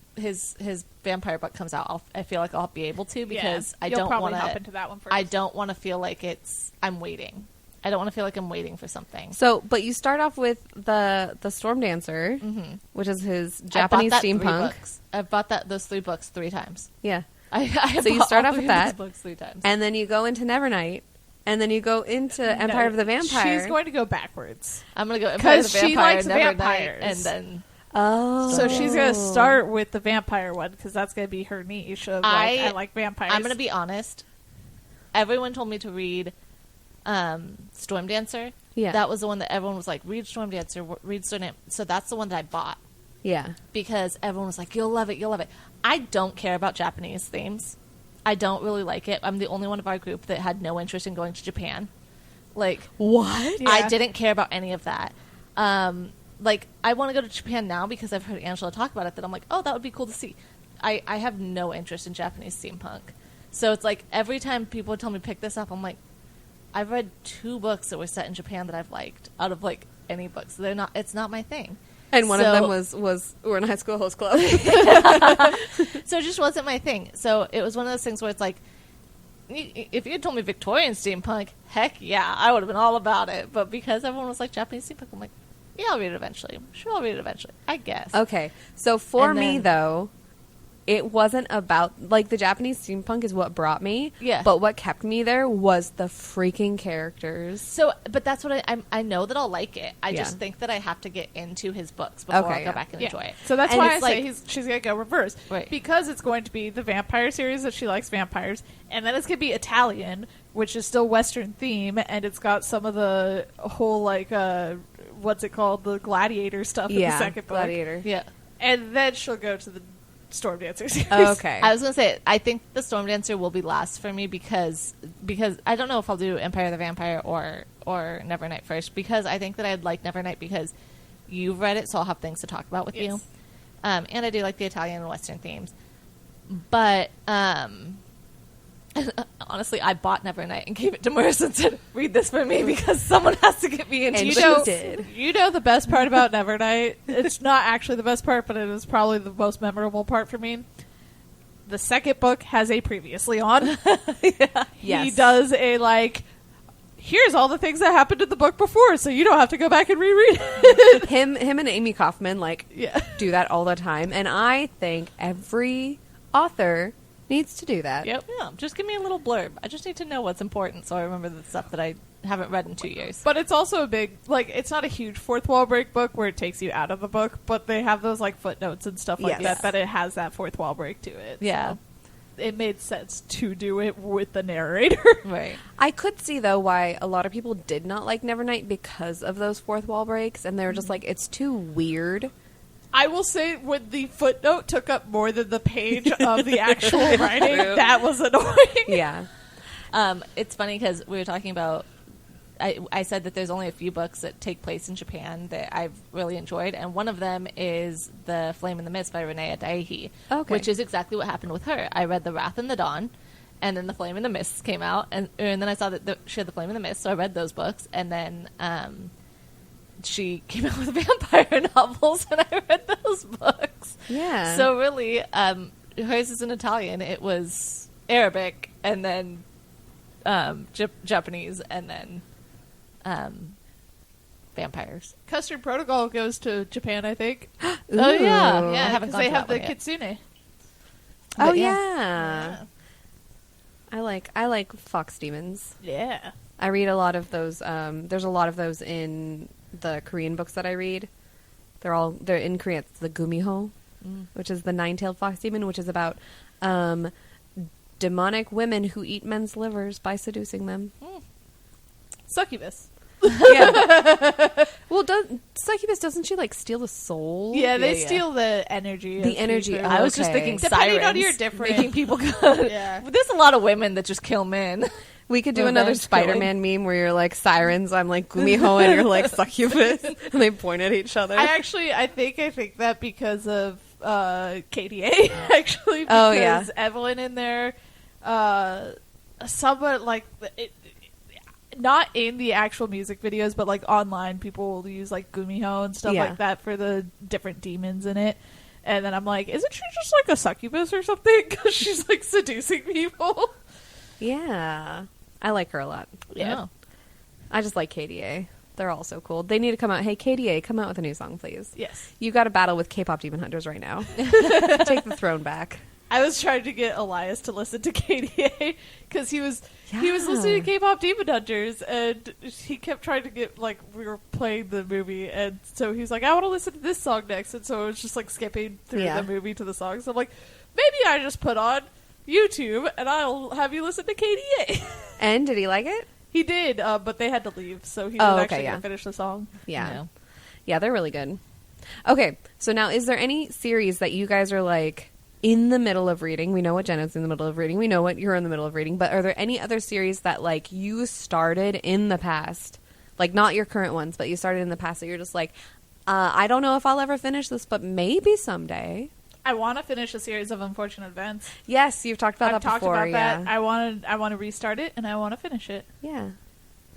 vampire book comes out, I feel like I'll be able to, because I don't want to hop into that one first. I don't want to feel like I'm waiting. I don't want to feel like I'm waiting for something. So, but you start off with the Storm Dancer, which is his Japanese steampunk. I've bought those 3 books 3 times. Yeah. I have So you bought start all off with 3 of those that, books 3 times. And then you go into Nevernight, and then you go into Empire of the Vampire. She's going to go backwards. I'm going to go Empire of the 'Cause she Vampire, likes Nevernight, vampires. and then Oh. So she's going to start with the vampire one, because that's going to be her niche of, like, I like vampires. I'm going to be honest. Everyone told me to read Storm Dancer. Yeah. That was the one that everyone was like, read Storm Dancer, read Storm Dancer. So that's the one that I bought. Yeah. Because everyone was like, you'll love it, you'll love it. I don't care about Japanese themes. I don't really like it. I'm the only one of our group that had no interest in going to Japan. Like, What? Yeah. I didn't care about any of that. Like, I want to go to Japan now because I've heard Angela talk about it, that I'm like, oh, that would be cool to see. I have no interest in Japanese steampunk. So it's like, every time people tell me pick this up, I'm like, I've read 2 books that were set in Japan that I've liked out of like any books. It's not my thing. And one of them was We're in High School Host Club. So it just wasn't my thing. So it was one of those things where it's like, if you had told me Victorian steampunk, heck yeah, I would have been all about it. But because everyone was like Japanese steampunk, I'm like, yeah, I'll read it eventually. Sure, I'll read it eventually. I guess. Okay. So for And me, then- though, it wasn't about, like, the Japanese steampunk is what brought me. Yeah. But what kept me there was the freaking characters. So, but that's what I know that I'll like it. I Yeah. just think that I have to get into his books before Okay, I go yeah. back and Yeah. enjoy it. So that's And why I it's say like- she's going to go reverse. Right. Because it's going to be the vampire series that she likes vampires, and then it's going to be Italian, which is still Western theme, and it's got some of the whole, like, what's it called? The gladiator stuff in the second book. Gladiator. Yeah. And then she'll go to the Storm Dancer series. Okay. I was gonna say, I think the Storm Dancer will be last for me because I don't know if I'll do Empire of the Vampire or Nevernight first, because I think that I'd like Nevernight because you've read it, so I'll have things to talk about with Yes. you. And I do like the Italian and Western themes. But honestly, I bought Nevernight and gave it to Marissa and said, read this for me because someone has to get me into And it. she did. You know the best part about Nevernight? It's not actually the best part, but it is probably the most memorable part for me. The second book has a previously on. Yeah. He Yes. does a, like, here's all the things that happened in the book before, so you don't have to go back and reread it. Him and Amy Kaufman, like, Yeah. do that all the time. And I think every author needs to do that. Yep. Yeah, just give me a little blurb. I just need to know what's important so I remember the stuff that I haven't read in 2 years. But it's also a big, like, it's not a huge fourth wall break book where it takes you out of the book, but they have those, like, footnotes and stuff like Yes. that it has that fourth wall break to it. Yeah. So it made sense to do it with the narrator. Right. I could see, though, why a lot of people did not like Nevernight because of those fourth wall breaks. And they were just like, it's too weird. I will say when the footnote took up more than the page of the actual writing, True. that was annoying. Yeah. It's funny because we were talking about I said that there's only a few books that take place in Japan that I've really enjoyed, and one of them is The Flame in the Mist by Renee Daihi, which is exactly what happened with her. I read The Wrath and the Dawn, and then The Flame in the Mist came out, and then I saw that she had The Flame in the Mist, so I read those books, and then she came out with vampire novels, and I read those books. Yeah. So really, hers is in Italian. It was Arabic, and then Japanese, and then vampires. Custard Protocol goes to Japan, I think. Oh yeah, Yeah, I haven't because gone they to have that the one yet. kitsune. Oh But yeah. I like fox demons. Yeah. I read a lot of those. There's a lot of those in the Korean books that I read. They're in Korean. It's the Gumiho, which is the nine-tailed fox demon, which is about demonic women who eat men's livers by seducing them. Succubus. Yeah. Well, succubus, doesn't she like steal the soul? Yeah, they Yeah. steal the energy. The of energy. people. I was just Okay. thinking Depending sirens on your different- making people go. Yeah. There's a lot of women that just kill men. We could do Revenge another killing. Spider-Man meme where you're like sirens, I'm like Gumiho, and you're like succubus, and they point at each other. I think that because of KDA actually. Because Oh, yeah. Evelyn in there, somewhat like not in the actual music videos, but like online, people will use like Gumiho and stuff Yeah. like that for the different demons in it. And then I'm like, isn't she just like a succubus or something? Because she's like seducing people. Yeah. I like her a lot. Yeah. I just like KDA. They're all so cool. They need to come out. Hey, KDA, come out with a new song, please. Yes. You got to battle with K-pop demon hunters right now. Take the throne back. I was trying to get Elias to listen to KDA because he was listening to Yeah. K-pop Demon Hunters, and he kept trying to get, like, we were playing the movie, and so he's like, I want to listen to this song next, and so I was just like skipping through Yeah. the movie to the song. So I'm like, maybe I just put on YouTube and I'll have you listen to KDA. And did he like it? He did, but they had to leave, so he Oh, didn't okay, actually yeah. get to finish the song. Yeah. No. Yeah, they're really good. Okay, so now is there any series that you guys are like in the middle of reading? We know what Jenna's in the middle of reading. We know what you're in the middle of reading. But are there any other series that like you started in the past, like not your current ones, but you started in the past that you're just like, I don't know if I'll ever finish this, but maybe someday. I want to finish a series of Unfortunate Events. Yes, you've talked about I've that talked before. about yeah. that. I want to restart it, and I want to finish it. Yeah.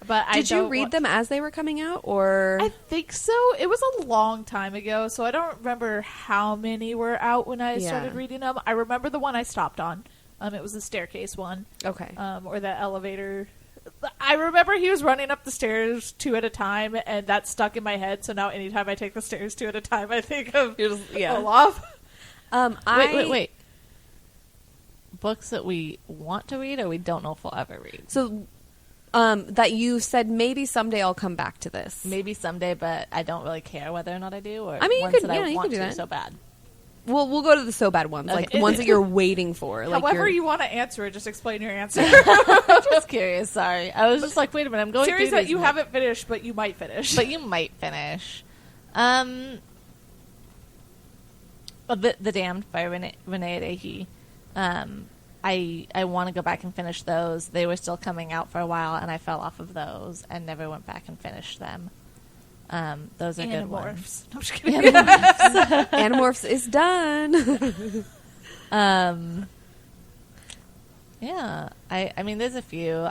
But Did you read them as they were coming out, or? I think so. It was a long time ago, so I don't remember how many were out when I Yeah. started reading them. I remember the one I stopped on. It was the staircase one, Okay. or the elevator. I remember he was running up the stairs 2 at a time, and that stuck in my head. So now anytime I take the stairs 2 at a time, I think of You're just- yeah. Olaf. Wait. Books that we want to read or we don't know if we'll ever read. So, that you said maybe someday I'll come back to this. Maybe someday, but I don't really care whether or not I do. Or I mean, you ones could- that yeah, I you want could do to that. so bad. We'll go to the so bad ones, like Okay. the ones that you're waiting for. Like However you're- you want to answer it, just explain your answer. I'm just curious. Sorry, I was just like, wait a minute, I'm going Series through that these you and haven't finished, but you might finish. but you might finish. The Damned by Renee Daihi. I want to go back and finish those. They were still coming out for a while, and I fell off of those and never went back and finished them. Those are good ones. Animorphs. No, I'm just kidding. Animorphs is done. Yeah, I mean, there's a few.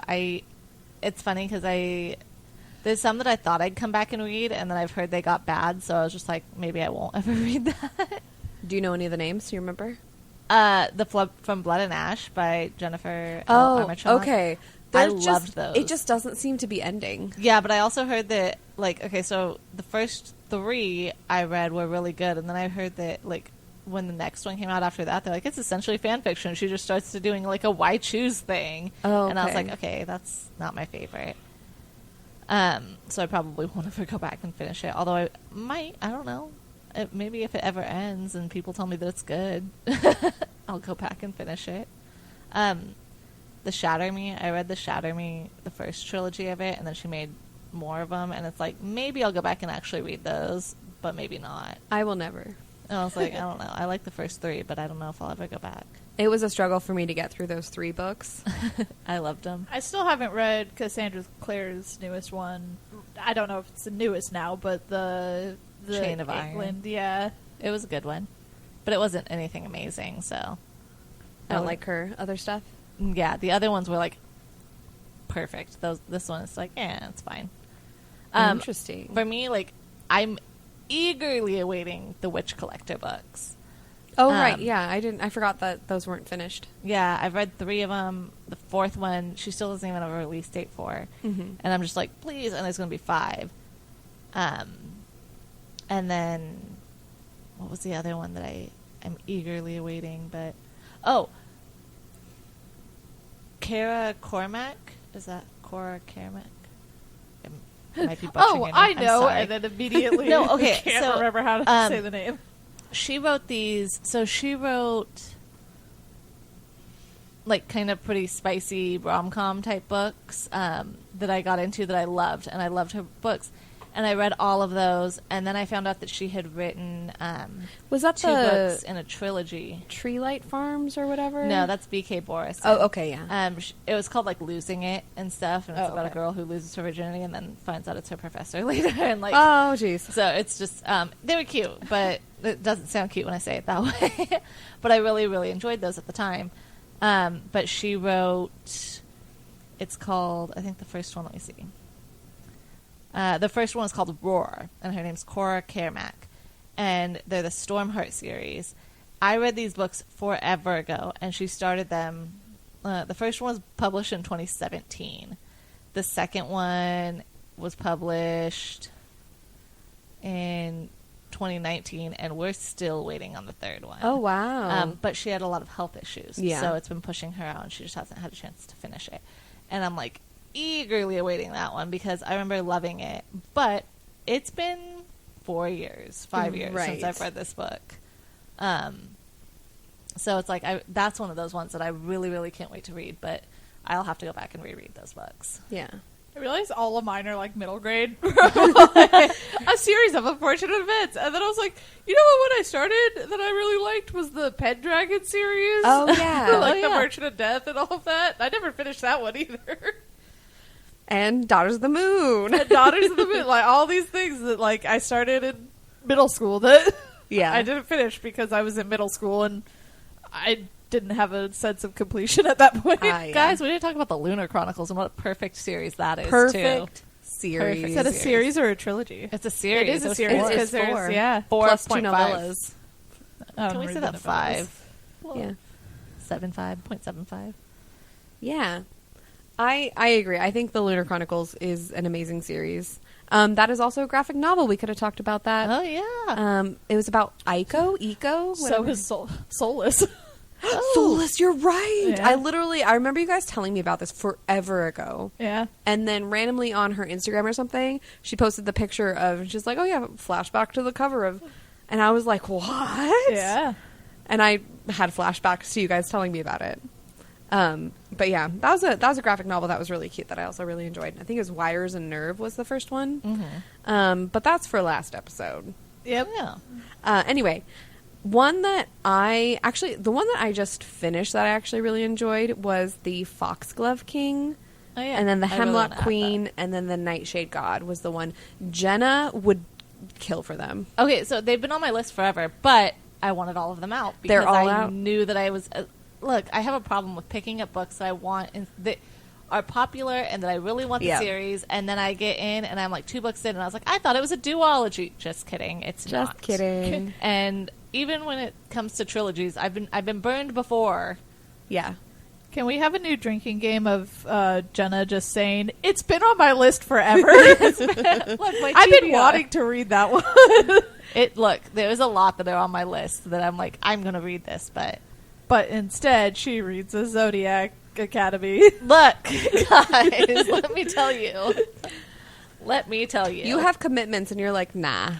It's funny because there's some that I thought I'd come back and read, and then I've heard they got bad, so I was just like, maybe I won't ever read that. Do you know any of the names? Do you remember? The Flub from Blood and Ash by Jennifer L. Armstrong. okay. I They're just- loved those. It just doesn't seem to be ending. Yeah, but I also heard that, like, okay, so the first 3 I read were really good, and then I heard that, like, when the next one came out after that, they're like, it's essentially fan fiction. She just starts to doing, like, a why choose thing. Oh, And I was okay. like, okay, that's not my favorite. So I probably won't ever go back and finish it, although I might, I don't know. Maybe if it ever ends and people tell me that it's good, I'll go back and finish it. The Shatter Me, I read the Shatter Me, the first trilogy of it, and then she made more of them, and it's like, maybe I'll go back and actually read those, but maybe not. I will never. And I was like, I don't know. I like the first 3, but I don't know if I'll ever go back. It was a struggle for me to get through those 3 books. I loved them. I still haven't read Cassandra Clare's newest one. I don't know if it's the newest now, but the Chain of England, Iron. yeah. It was a good one, but it wasn't anything amazing. So I don't like her other stuff. yeah, the other ones were like perfect. This one is like, it's fine. Interesting. For me, like, I'm eagerly awaiting the Witch Collector books. Oh, right. Yeah, I forgot that those weren't finished. Yeah, I've read 3 of them. The 4th one, she still doesn't even have a release date for. Mm-hmm. And I'm just like, please, and there's going to be 5. And then, what was the other one that I'm eagerly awaiting? But, Kara Cormac? Is that Cora Cormac? I might be butchering Oh, her name. I I'm know, sorry. and then immediately No, okay, can't so, remember how to say the name. She wrote these. So she wrote like kind of pretty spicy rom-com type books that I got into that I loved, and I loved her books. And I read all of those, and then I found out that she had written Was that 2 the books in a trilogy. Tree Light Farms or whatever? No, that's B.K. Boris. Oh, okay, yeah. It was called like Losing It and stuff, and it's Oh, about okay. a girl who loses her virginity and then finds out it's her professor later, and like Oh, jeez. so it's just they were cute, but it doesn't sound cute when I say it that way. But I really, really enjoyed those at the time. But she wrote, it's called, I think the first one, let me see. The first one is called Roar, and her name's Cora Cormac, and they're the Stormheart series. I read these books forever ago, and she started them. The first one was published in 2017. The second one was published in 2019, and we're still waiting on the third one. Oh, wow. But she had a lot of health issues, Yeah. so it's been pushing her out, and she just hasn't had a chance to finish it. And I'm like eagerly awaiting that one because I remember loving it. But it's been 5 years since I've read this book. So it's like that's one of those ones that I really, really can't wait to read. But I'll have to go back and reread those books. Yeah. I realized all of mine are like middle grade. A series of unfortunate events. And then I was like, you know what I started that I really liked was the Pendragon series. Oh, yeah. Like Oh, the yeah. Merchant of Death and all of that. I never finished that one either. And Daughters of the Moon. And Daughters of the Moon. Like all these things that like I started in middle school that Yeah. I didn't finish because I was in middle school and I didn't have a sense of completion at that point. Yeah. Guys, we didn't talk about the Lunar Chronicles and what a perfect series that is, Perfect too. series. Perfect Is that a series. series or a trilogy? It's a series. It is a It's series four. because It's there's four. yeah. 4 Plus 2 point novellas. Can we say that 5? Yeah. 0.75. Yeah. I agree. I think the Lunar Chronicles is an amazing series. That is also a graphic novel. We could have talked about that. Oh, yeah. It was about Eco, So whatever. is Soulless. Soulless, you're right. Yeah. I remember you guys telling me about this forever ago. Yeah. And then randomly on her Instagram or something, she posted the picture of, she's like, oh yeah, flashback to the cover of, and I was like, what? Yeah. And I had flashbacks to you guys telling me about it. But yeah, that was a graphic novel that was really cute that I also really enjoyed. I think it was Wires and Nerve was the first one. Mm-hmm. But that's for last episode. Yep. Yeah. Anyway, the one that I just finished that I actually really enjoyed was the Foxglove King. Oh, yeah. And then the I really Hemlock wanna add Queen, and then the Nightshade God was the one. Jenna would kill for them. that. Okay, so they've been on my list forever, but I wanted all of them out because They're all I out? knew that I was... look, I have a problem with picking up books that I want that are popular and that I really want the Yeah. series, and then I get in and I'm like 2 books in and I was like, I thought it was a duology. Just kidding. It's Just not. kidding. And even when it comes to trilogies, I've been burned before. Yeah. Can we have a new drinking game of Jenna just saying, it's been on my list forever? Look, my I've been TBR. wanting to read that one. Look, there's a lot that are on my list that I'm like, I'm going to read this, but But instead, she reads the Zodiac Academy. look, guys, let me tell you. Let me tell you. You have commitments, and you're like, nah.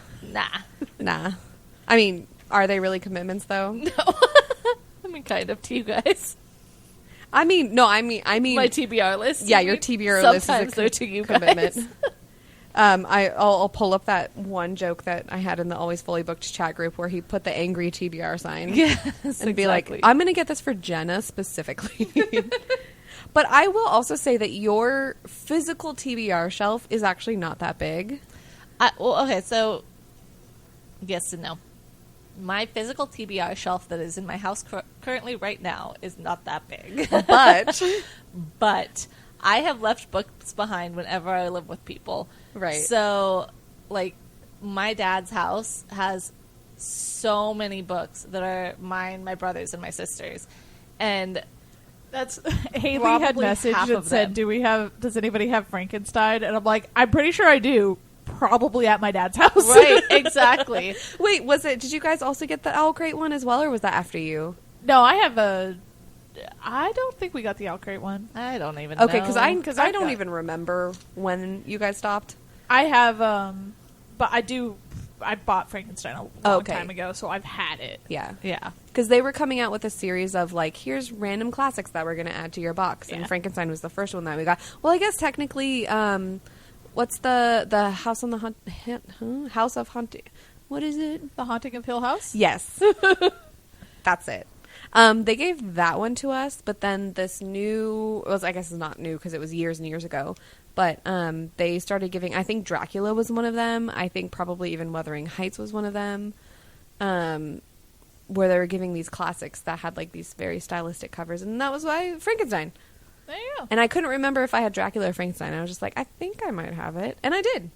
Nah. I mean, are they really commitments, though? No. I mean, kind of to you guys. I mean, no, I mean, My TBR list. yeah, you your mean? TBR list is a Sometimes they're to you guys. commitment. I'll pull up that one joke that I had in the Always Fully Booked chat group where he put the angry TBR sign. Yes, and be like, I'm going to get this for Jenna specifically. But I will also say that your physical TBR shelf is actually not that big. Okay, so yes and no. My physical TBR shelf that is in my house currently right now is not that big. But I have left books behind whenever I live with people. Right. So, like, my dad's house has so many books that are mine, my brother's, and my sister's. And that's Haley had probably messaged half and of said, them. does anybody have Frankenstein? And I'm like, I'm pretty sure I do. Probably at my dad's house. Right, exactly. Wait, did you guys also get the Owl Crate one as well, or was that after you? No, I don't think we got the Owl Crate one. I don't even know. Okay, because I don't even remember when you guys stopped. I have, but I bought Frankenstein a long time ago, so I've had it. Yeah. Yeah. Because they were coming out with a series of, like, here's random classics that we're going to add to your box. And Frankenstein was the first one that we got. Well, I guess technically, what's the House on the House of Haunting? What is it? The Haunting of Hill House? Yes. That's it. They gave that one to us, but then this new, I guess it's not new because it was years and years ago, but they started giving, I think Dracula was one of them. I think probably even Wuthering Heights was one of them, where they were giving these classics that had like these very stylistic covers, and that was why Frankenstein. There you go. And I couldn't remember if I had Dracula or Frankenstein. I was just like, I think I might have it, and I did.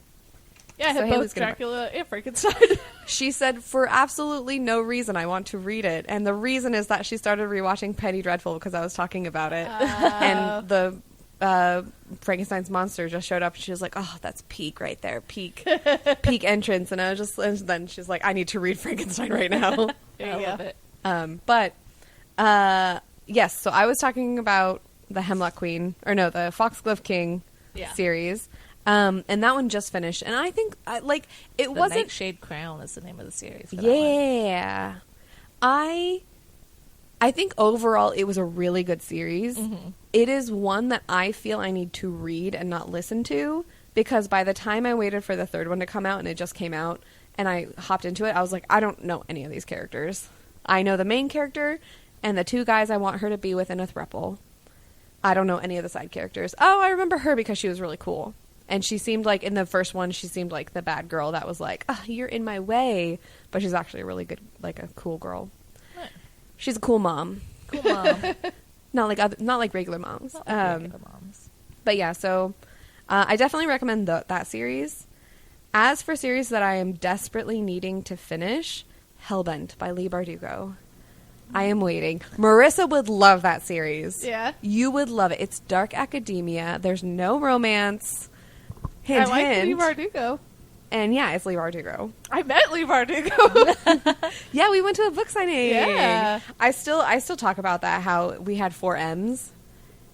Yeah, I had Haley's both Dracula and Frankenstein. She said, for absolutely no reason, I want to read it. And the reason is that she started rewatching Penny Dreadful because I was talking about it. And the Frankenstein's monster just showed up, and she was like, oh, that's peak right there. Peak entrance. And I was just, and then she's like, I need to read Frankenstein right now. I love it. But, yes, so I was talking about the the Foxglove King series. And that one just finished, and I think it wasn't. Nightshade Crown is the name of the series. Yeah, I think overall it was a really good series. Mm-hmm. It is one that I feel I need to read and not listen to, because by the time I waited for the third one to come out, and it just came out, and I hopped into it, I was like, I don't know any of these characters. I know the main character and the two guys I want her to be with in a throuple. I don't know any of the side characters. Oh, I remember her because she was really cool. And she seemed like, in the first one, she seemed like the bad girl that was like, oh, you're in my way. But she's actually a really good, like a cool girl. Right. She's a cool mom. Cool mom. not like regular moms. Not like regular moms. But yeah, so I definitely recommend that series. As for series that I am desperately needing to finish, Hellbent by Leigh Bardugo. I am waiting. Marissa would love that series. Yeah. You would love it. It's dark academia. There's no romance. Hint, I like hint. Leigh Bardugo. And yeah, it's Leigh Bardugo. I met Leigh Bardugo. Yeah, we went to a book signing. Yeah. I still talk about that, how we had 4 M's.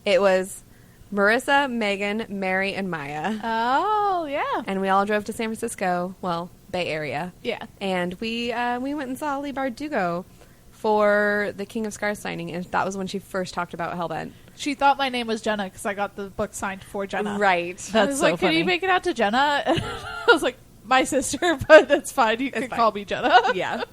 It was Marissa, Megan, Mary, and Maya. Oh, yeah. And we all drove to San Francisco, well, Bay Area. Yeah. And we went and saw Leigh Bardugo for the King of Scars signing, and that was when she first talked about Hellbent. She thought my name was Jenna because I got the book signed for Jenna. Right. I was like, can you make it out to Jenna? And I was like, my sister, but that's fine. You can call me Jenna. Yeah.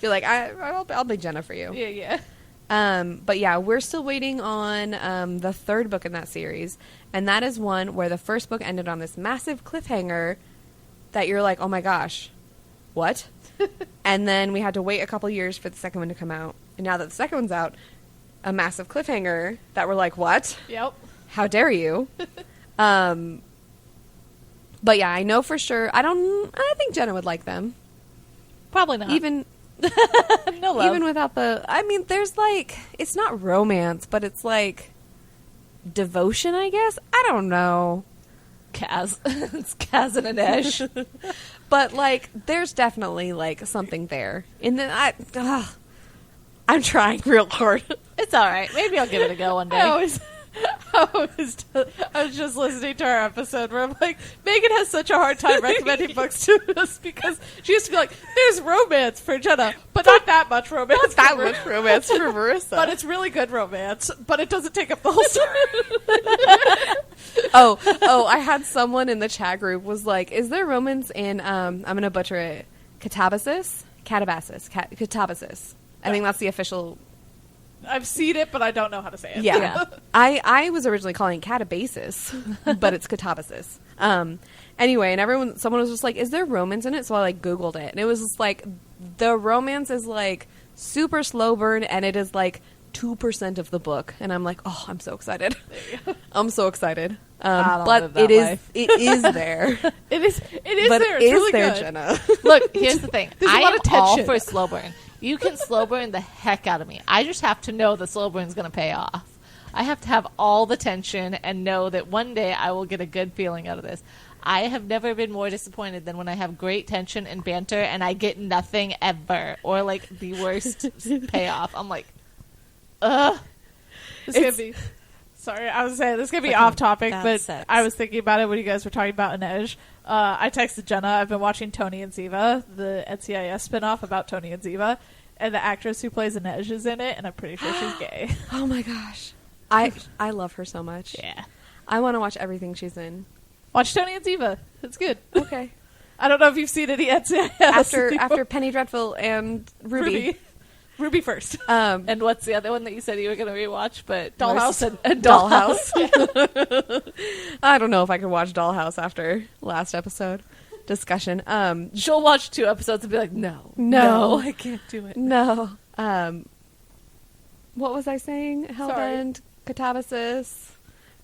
You're like, I'll be Jenna for you. Yeah, yeah. But yeah, we're still waiting on the third book in that series, and that is one where the first book ended on this massive cliffhanger that you're like, oh my gosh, what? And then we had to wait a couple years for the second one to come out, and now that the second one's out, a massive cliffhanger that we're like, what? Yep. How dare you? But yeah, I know for sure. I think Jenna would like them. Probably not. Even no love. Even without there's like, it's not romance, but it's like devotion, I guess. I don't know. Kaz. It's Kaz and Inej. But like, there's definitely like something there. I'm trying real hard. It's all right. Maybe I'll give it a go one day. I always I was just listening to our episode where I'm like, Megan has such a hard time recommending books to us because she used to be like, there's romance for Jenna, but not that much romance. Not that much romance for Marissa. But it's really good romance, but it doesn't take up the whole story. I had someone in the chat group was like, is there romance in, I'm going to butcher it, Catabasis? Catabasis. I think that's the official... I've seen it, but I don't know how to say it. Yeah. I was originally calling it catabasis, but it's catabasis. Anyway, and someone was just like, is there romance in it? So I like Googled it, and it was just like, the romance is like super slow burn, and it is like 2% of the book. And I'm like, oh, I'm so excited. I'm so excited. But it is there. It is but there. It it's is really there, good. Jenna. Look, here's the thing. There's a I lot am of tension. all for slow burn. You can slow burn the heck out of me. I just have to know the slow burn is going to pay off. I have to have all the tension and know that one day I will get a good feeling out of this. I have never been more disappointed than when I have great tension and banter and I get nothing ever, or like the worst payoff. I'm like, ugh. This could be. Sorry, I was saying this could be off topic, but sex. I was thinking about it when you guys were talking about Inej. I texted Jenna. I've been watching Tony and Ziva, the NCIS spinoff about Tony and Ziva, and the actress who plays Inej is in it, and I'm pretty sure she's gay. Oh my gosh. I love her so much. Yeah. I want to watch everything she's in. Watch Tony and Ziva. It's good. Okay. I don't know if you've seen any NCIS. After Penny Dreadful and Ruby. Ruby first. And what's the other one that you said you were going to rewatch? But Dollhouse. and Dollhouse. I don't know if I could watch Dollhouse after last episode discussion. She'll watch 2 episodes and be like, no, I can't do it. No. What was I saying? Hellbent, Catabasis,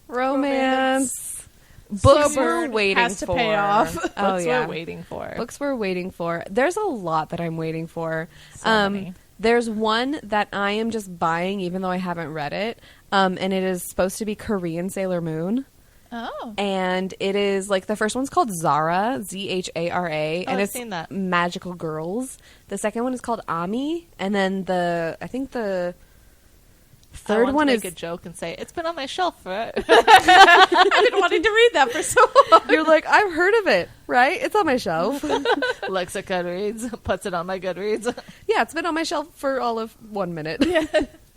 romance. Books Slow we're burn waiting has to for. pay off. Oh Books yeah, we're waiting for. books we're waiting for. There's a lot that I'm waiting for. So many. There's one that I am just buying, even though I haven't read it. And it is supposed to be Korean Sailor Moon. Oh. And it is like the first one's called Zara, Zhara, and I've it's seen that. magical girls. The second one is called Ami, and then I think the I third want one to is make a joke and say it's been on my shelf for I've been wanting to read that for so long. you're like, I've heard of it, right? It's on my shelf. looks at Goodreads, puts it on my Goodreads. Yeah, it's been on my shelf for all of 1 minute.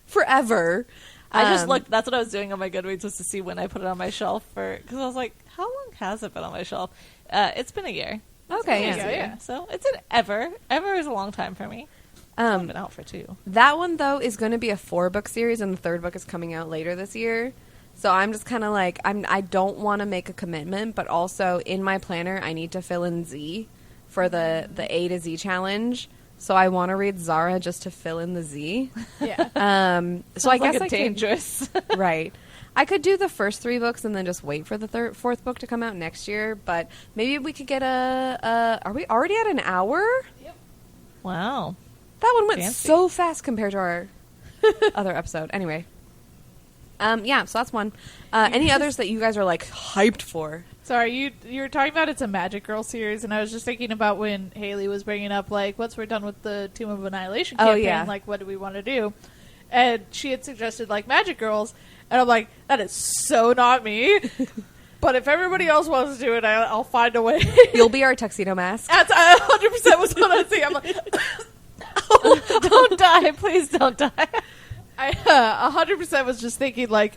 Forever. I just looked. That's what I was doing on my Goodreads, was to see when I put it on my shelf because I was like, how long has it been on my shelf? It's been a year. Okay, It's been a yeah. year. So it's an ever. Ever is a long time for me. I've been out for 2. That one, though, is going to be a 4-book series, and the 3rd book is coming out later this year. So I'm just kind of like, I don't want to make a commitment, but also in my planner, I need to fill in Z for the A to Z challenge. So I want to read Zara just to fill in the Z. Yeah. So I guess like I dangerous. could, right. I could do the first 3 books and then just wait for the 4th book to come out next year. But maybe we could get are we already at an hour? Wow. That one went Fancy. so fast compared to our other episode. Anyway. Yeah, so that's one. Any others that you guys are like hyped for? Sorry, you were talking about it's a Magic Girl series, and I was just thinking about when Haley was bringing up, like, once we're done with the Tomb of Annihilation Oh, campaign, yeah. like, what do we want to do? And she had suggested, like, Magic Girls, and I'm like, that is so not me. But if everybody else wants to do it, I'll find a way. You'll be our tuxedo mask. That's 100% was what I was thinking. I'm like, Don't die. Please don't die. I 100% was just thinking, like,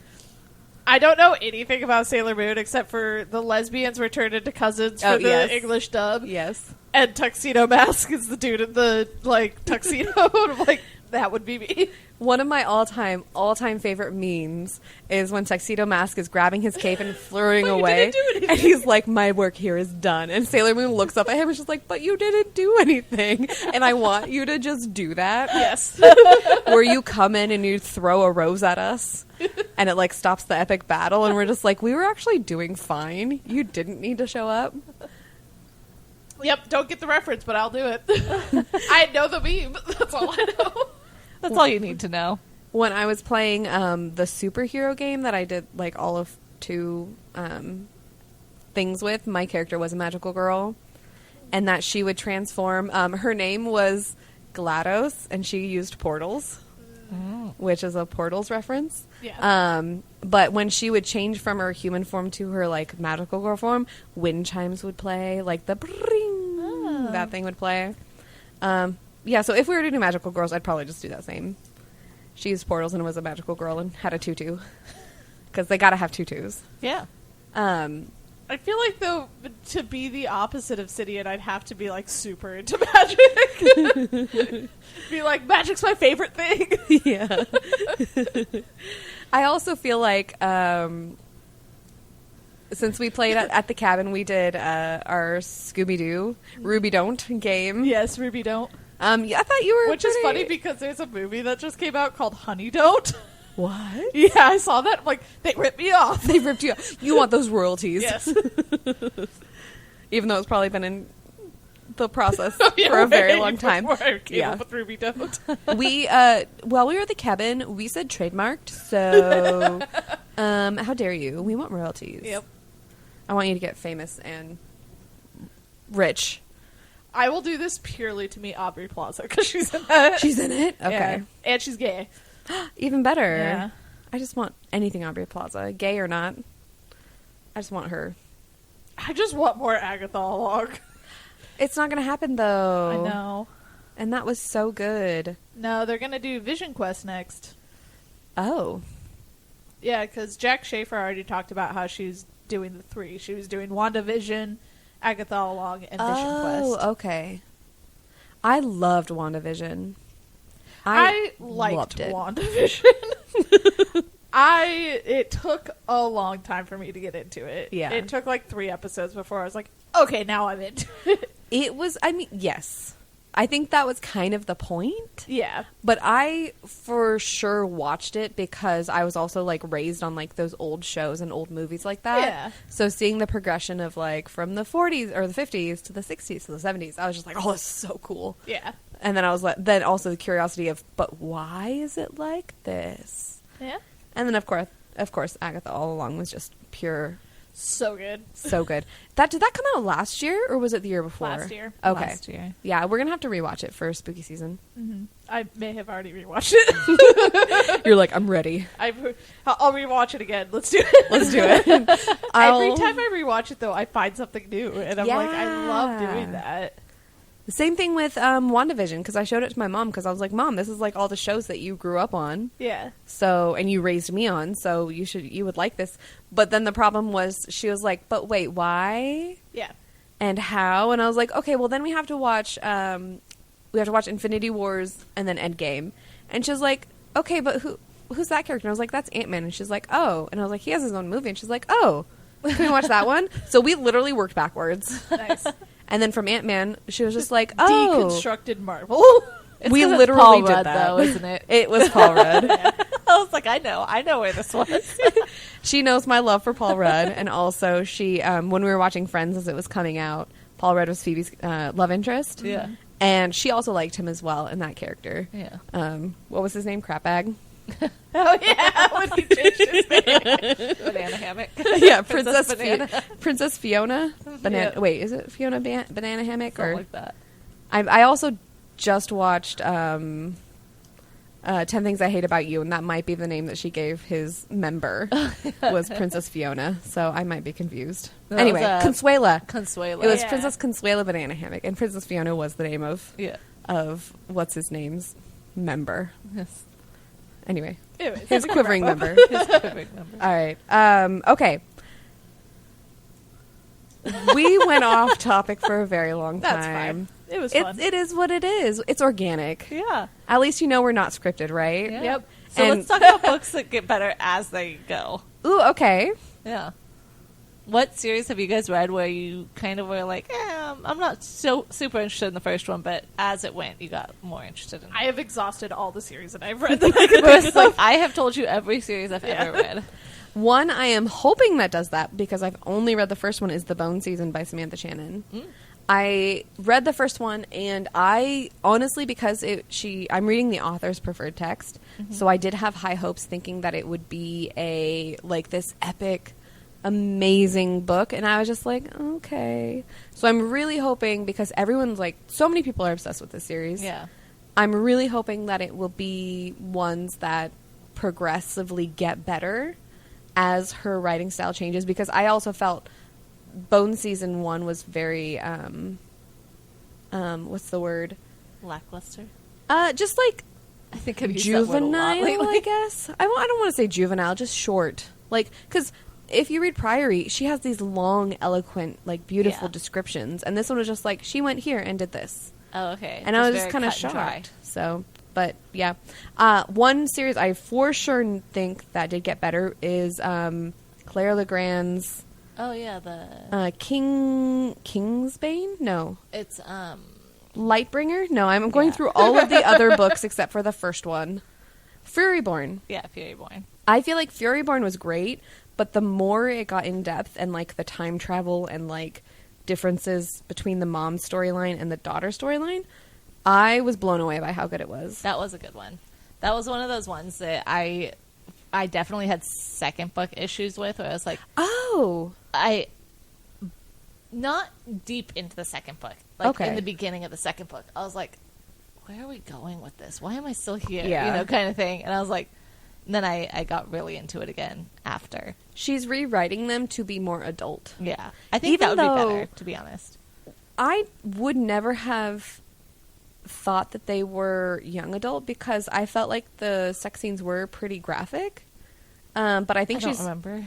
I don't know anything about Sailor Moon except for the lesbians were turned into cousins for Oh, the yes. English dub. Yes. And Tuxedo Mask is the dude in the, like, tuxedo. And I'm like, that would be me. One of my all-time favorite memes is when Tuxedo Mask is grabbing his cape and flirting But you away. didn't do anything. And he's like, my work here is done. And Sailor Moon looks up at him and she's like, but you didn't do anything. And I want you to just do that. Yes. Where you come in and you throw a rose at us and it like stops the epic battle. And we're just like, we were actually doing fine. You didn't need to show up. Yep, don't get the reference, but I'll do it. I know the meme. That's all I know. That's all you need to know. When I was playing the superhero game that I did like all of 2 things with, my character was a magical girl, and that she would transform. Her name was GLaDOS, and she used portals. which is a Portals reference. Yeah. But when she would change from her human form to her like magical girl form, wind chimes would play, like the bring, that thing would play. Yeah, so if we were to do magical girls, I'd probably just do that same. She used portals and was a magical girl and had a tutu. Because they gotta have tutus. Yeah. I feel like, though, to be the opposite of Sidian, I'd have to be, like, super into magic. Be like, magic's my favorite thing. Yeah. I also feel like, since we played at the cabin, we did our Scooby-Doo Ruby Don't game. Yes, Ruby Don't. Yeah, I thought you were Which is funny because there's a movie that just came out called Honey Don't. What? Yeah, I saw that. I'm like, they ripped me off. They ripped you off. You want those royalties. Yes. Even though it's probably been in the process Yeah, for a very way long time. before I came Yeah. up with Ruby Don't. We, while we were at the cabin, we said trademarked, so, how dare you? We want royalties. Yep. I want you to get famous and rich. I will do this purely to meet Aubrey Plaza because she's in it. She's in it? Okay. Yeah. And she's gay. Even better. Yeah. I just want anything Aubrey Plaza, gay or not. I just want her. I just want more Agatha along. It's not going to happen, though. I know. And that was so good. No, they're going to do Vision Quest next. Oh. Yeah, because Jack Schaefer already talked about how she's doing the 3. She was doing WandaVision, Agatha Along, and Vision Quest. Oh, okay. I loved WandaVision. I liked loved it. WandaVision. It took a long time for me to get into it. Yeah. It took like 3 episodes before I was like, okay, now I'm into it. It was, I mean, yes. I think that was kind of the point. Yeah. But I for sure watched it because I was also like raised on like those old shows and old movies like that. Yeah. So seeing the progression of like from the 40s or the 50s to the 60s to the 70s, I was just like, oh, this is so cool. Yeah. And then I was like, then also the curiosity of, but why is it like this? Yeah. And then of course, Agatha All Along was just pure, So good. so good. Did that come out last year or was it the year before? Last year. Okay. Last year. Yeah, we're gonna have to rewatch it for spooky season. Mm-hmm. I may have already rewatched it. You're like, I'm ready. I'll rewatch it again. Let's do it. Let's do it. Every time I rewatch it, though, I find something new, and I'm like, I love Yeah. doing that. The same thing with WandaVision, because I showed it to my mom because I was like, Mom, this is like all the shows that you grew up on. Yeah. So, and you raised me on, so you would like this. But then the problem was she was like, but wait, why? Yeah. And how? And I was like, okay, well then we have to watch Infinity Wars and then Endgame. And she was like, okay, but who's that character? And I was like, that's Ant-Man. And she's like, oh. And I was like, he has his own movie. And she's like, oh, can we watch that one? So we literally worked backwards. Nice. And then from Ant-Man, she was just like, oh. Deconstructed Marvel. It's We 'cause it's literally Paul did Rudd, that. though, isn't it? It was Paul Rudd. I was like, I know where this was. She knows my love for Paul Rudd. And also she, when we were watching Friends as it was coming out, Paul Rudd was Phoebe's love interest. Yeah. And she also liked him as well in that character. Yeah. What was his name? Crapbag? Oh, yeah. When he changed his name. Banana hammock. Yeah, Princess Banana. Princess Fiona. Banana. Yeah. Wait, is it Fiona Banana Hammock? Something Or like that. I also just watched 10 Things I Hate About You, and that might be the name that she gave his member was Princess Fiona. So I might be confused. That Anyway, was, Consuela. Consuela. It was Yeah. Princess Consuela Banana Hammock, and Princess Fiona was the name of what's his name's member. Yes. Anyway, Anyways, his quivering wrap up. member. His perfect number. All right. Okay. We went off topic for a very long time. That's fine. It was fun. It is what it is. It's organic. Yeah. At least you know we're not scripted, right? Yeah. Yep. So And- let's talk about books that get better as they go. Ooh, okay. Yeah. What series have you guys read where you kind of were like, I'm not so super interested in the first one, but as it went, you got more interested in it? I have exhausted all the series that I've read that I could Whereas, think like, of. I have told you every series I've ever read. One I am hoping that does that because I've only read the first one is The Bone Season by Samantha Shannon. I read the first one and I honestly because I'm reading the author's preferred text, so I did have high hopes thinking that it would be this epic amazing book, and I was just like, okay. So I'm really hoping because everyone's like, so many people are obsessed with this series. Yeah. I'm really hoping that it will be ones that progressively get better as her writing style changes, because I also felt Bone season 1 was very what's the word? Lackluster. Just like I think I've used that word a lot juvenile, lately. I guess. I don't want to say juvenile, just short. Like, because if you read Priory, she has these long, eloquent, like beautiful Yeah. descriptions, and this one was just like she went here and did this, Oh, okay. and I was very just kind of cut and dry. shocked. So, but yeah, one series I for sure think that did get better is Claire Legrand's Oh yeah, the Kingsbane. No, it's Lightbringer. No, I'm going Yeah. through all of the other books except for the first one, Furyborn. yeah, Furyborn. I feel like Furyborn was great, but the more it got in depth and like the time travel and like differences between the mom storyline and the daughter storyline, I was blown away by how good it was. That was a good one. That was one of those ones that I definitely had second book issues with, where I was like, Oh, not deep into the second book, like Okay. in the beginning of the second book, I was like, where are we going with this? Why am I still here? Yeah. You know, kind of thing. And I was like, and then I got really into it again after. she's rewriting them to be more adult. Yeah. I think Even that would be though- better, to be honest. I would never have thought that they were young adult because I felt like the sex scenes were pretty graphic. But I think I don't she's. remember.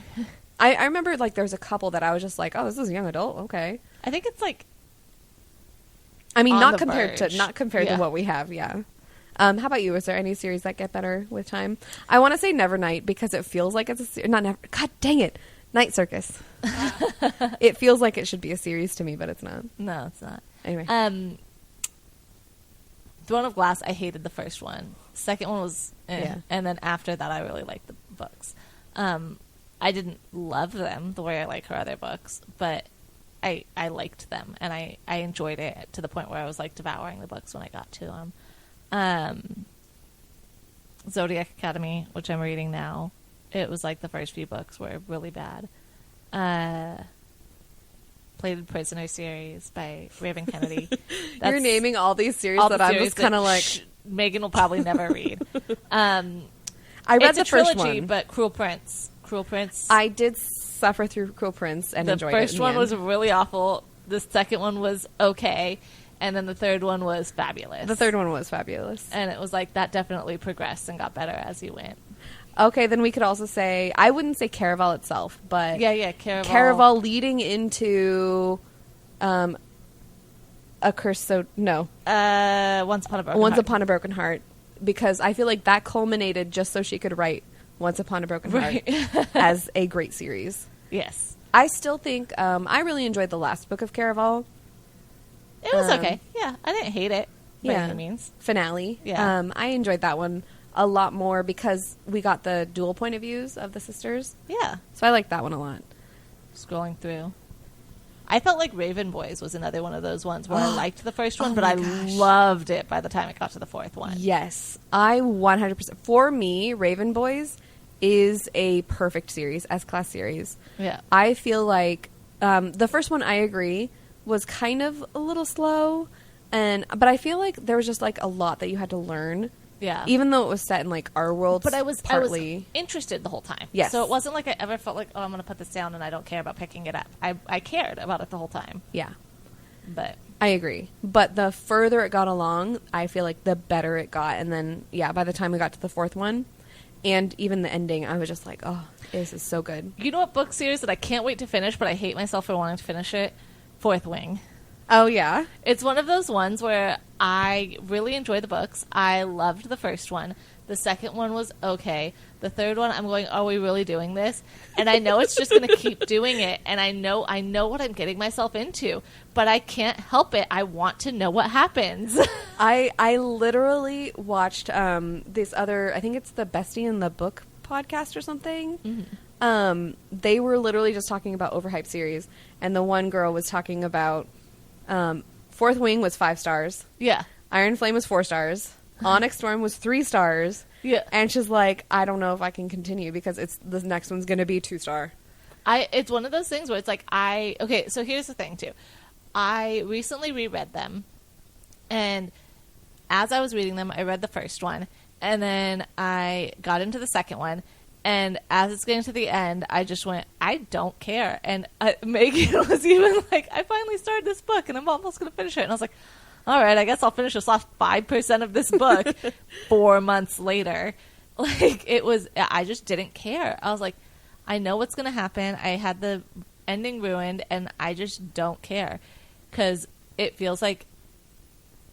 I remember like there was a couple that I was just like, oh, this is young adult. Okay. I think it's like, I mean, On not the compared verge. to Yeah. what we have. Yeah. How about you? Is there any series that get better with time? I want to say Nevernight because it feels like it's a series. Not Never. God dang it, Night Circus. It feels like it should be a series to me, but it's not. no, it's not. Anyway, Throne of Glass, I hated the first one. Second one was, Yeah. and then after that, I really liked the books. I didn't love them the way I like her other books, but I liked them, and I enjoyed it to the point where I was like devouring the books when I got to them. Zodiac Academy, which I'm reading now, it was like the first few books were really bad. Plated Prisoner series by Raven Kennedy. you're That's naming all these series all that the I'm series just kind of that like. Megan will probably never read. I read It's the a trilogy, first one. but Cruel Prince. I did suffer through Cruel Prince and the enjoyed it. first in the one was end. really awful. The second one was okay, and then the third one was fabulous. The third one was fabulous. and it was like that definitely progressed and got better as you went. Okay, then we could also say I wouldn't say Caraval itself, but Yeah, Caraval leading into a curse. So no, Once Upon a Broken Once Heart. Upon a Broken Heart, because I feel like that culminated just so she could write Once Upon a Broken Heart as a great series. Yes, I still think I really enjoyed the last book of Caraval. it was Um, okay. Yeah, I didn't hate it by any means. Finale. Yeah. I enjoyed that one a lot more because we got the dual point of views of the sisters. Yeah, So I liked that one a lot. scrolling through. I felt like Raven Boys was another one of those ones where I liked the first one, Oh but my I gosh. loved it by the time it got to the fourth one. Yes, I 100%. For me, Raven Boys is a perfect series, S-class series. Yeah. I feel like the first one, I agree, was kind of a little slow, but I feel like there was just like a lot that you had to learn. Yeah. Even though it was set in like our world, But I was partly. interested the whole time. Yes. So it wasn't like I ever felt like, oh, I'm going to put this down and I don't care about picking it up. I cared about it the whole time. Yeah, But I agree. But the further it got along, I feel like the better it got. And then, yeah, by the time we got to the fourth one, and even the ending, I was just like, oh, this is so good. you know what book series that I can't wait to finish, but I hate myself for wanting to finish it? Fourth Wing. Oh, yeah? It's one of those ones where I really enjoy the books. I loved the first one. The second one was okay. The third one, I'm going, are we really doing this? And I know it's just going to keep doing it. And I know what I'm getting myself into. But I can't help it. I want to know what happens. I literally watched this other, I think it's the Bestie in the Book podcast or something. Mm-hmm. They were literally just talking about overhyped series. And the one girl was talking about Fourth Wing was 5 stars. Yeah. Iron Flame was 4 stars. Onyx Storm was 3 stars. Yeah. And she's like, I don't know if I can continue because the next one's going to be 2 star. It's one of those things where it's like okay, so here's the thing too. I recently reread them, and as I was reading them, I read the first one, and then I got into the second one. And as it's getting to the end, I just went, I don't care. And Megan was even like, I finally started this book, and I'm almost going to finish it. And I was like, all right, I guess I'll finish this last 5% of this book 4 months later. Like, it was, I just didn't care. I was like, I know what's going to happen. I had the ending ruined, and I just don't care. Because it feels like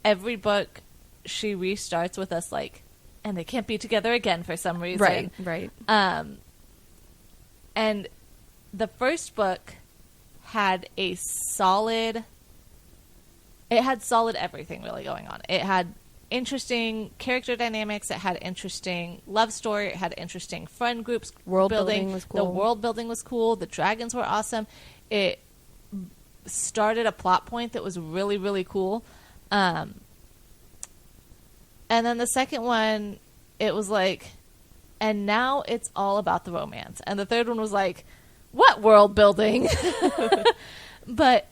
every book she restarts with us, like, and they can't be together again for some reason. Right. And the first book had solid everything really going on. It had interesting character dynamics. It had interesting love story. It had interesting friend groups. World building was cool. The world building was cool. The dragons were awesome. It started a plot point that was really, really cool. And then the second one, it was like, and now it's all about the romance. And the third one was like, what world building? But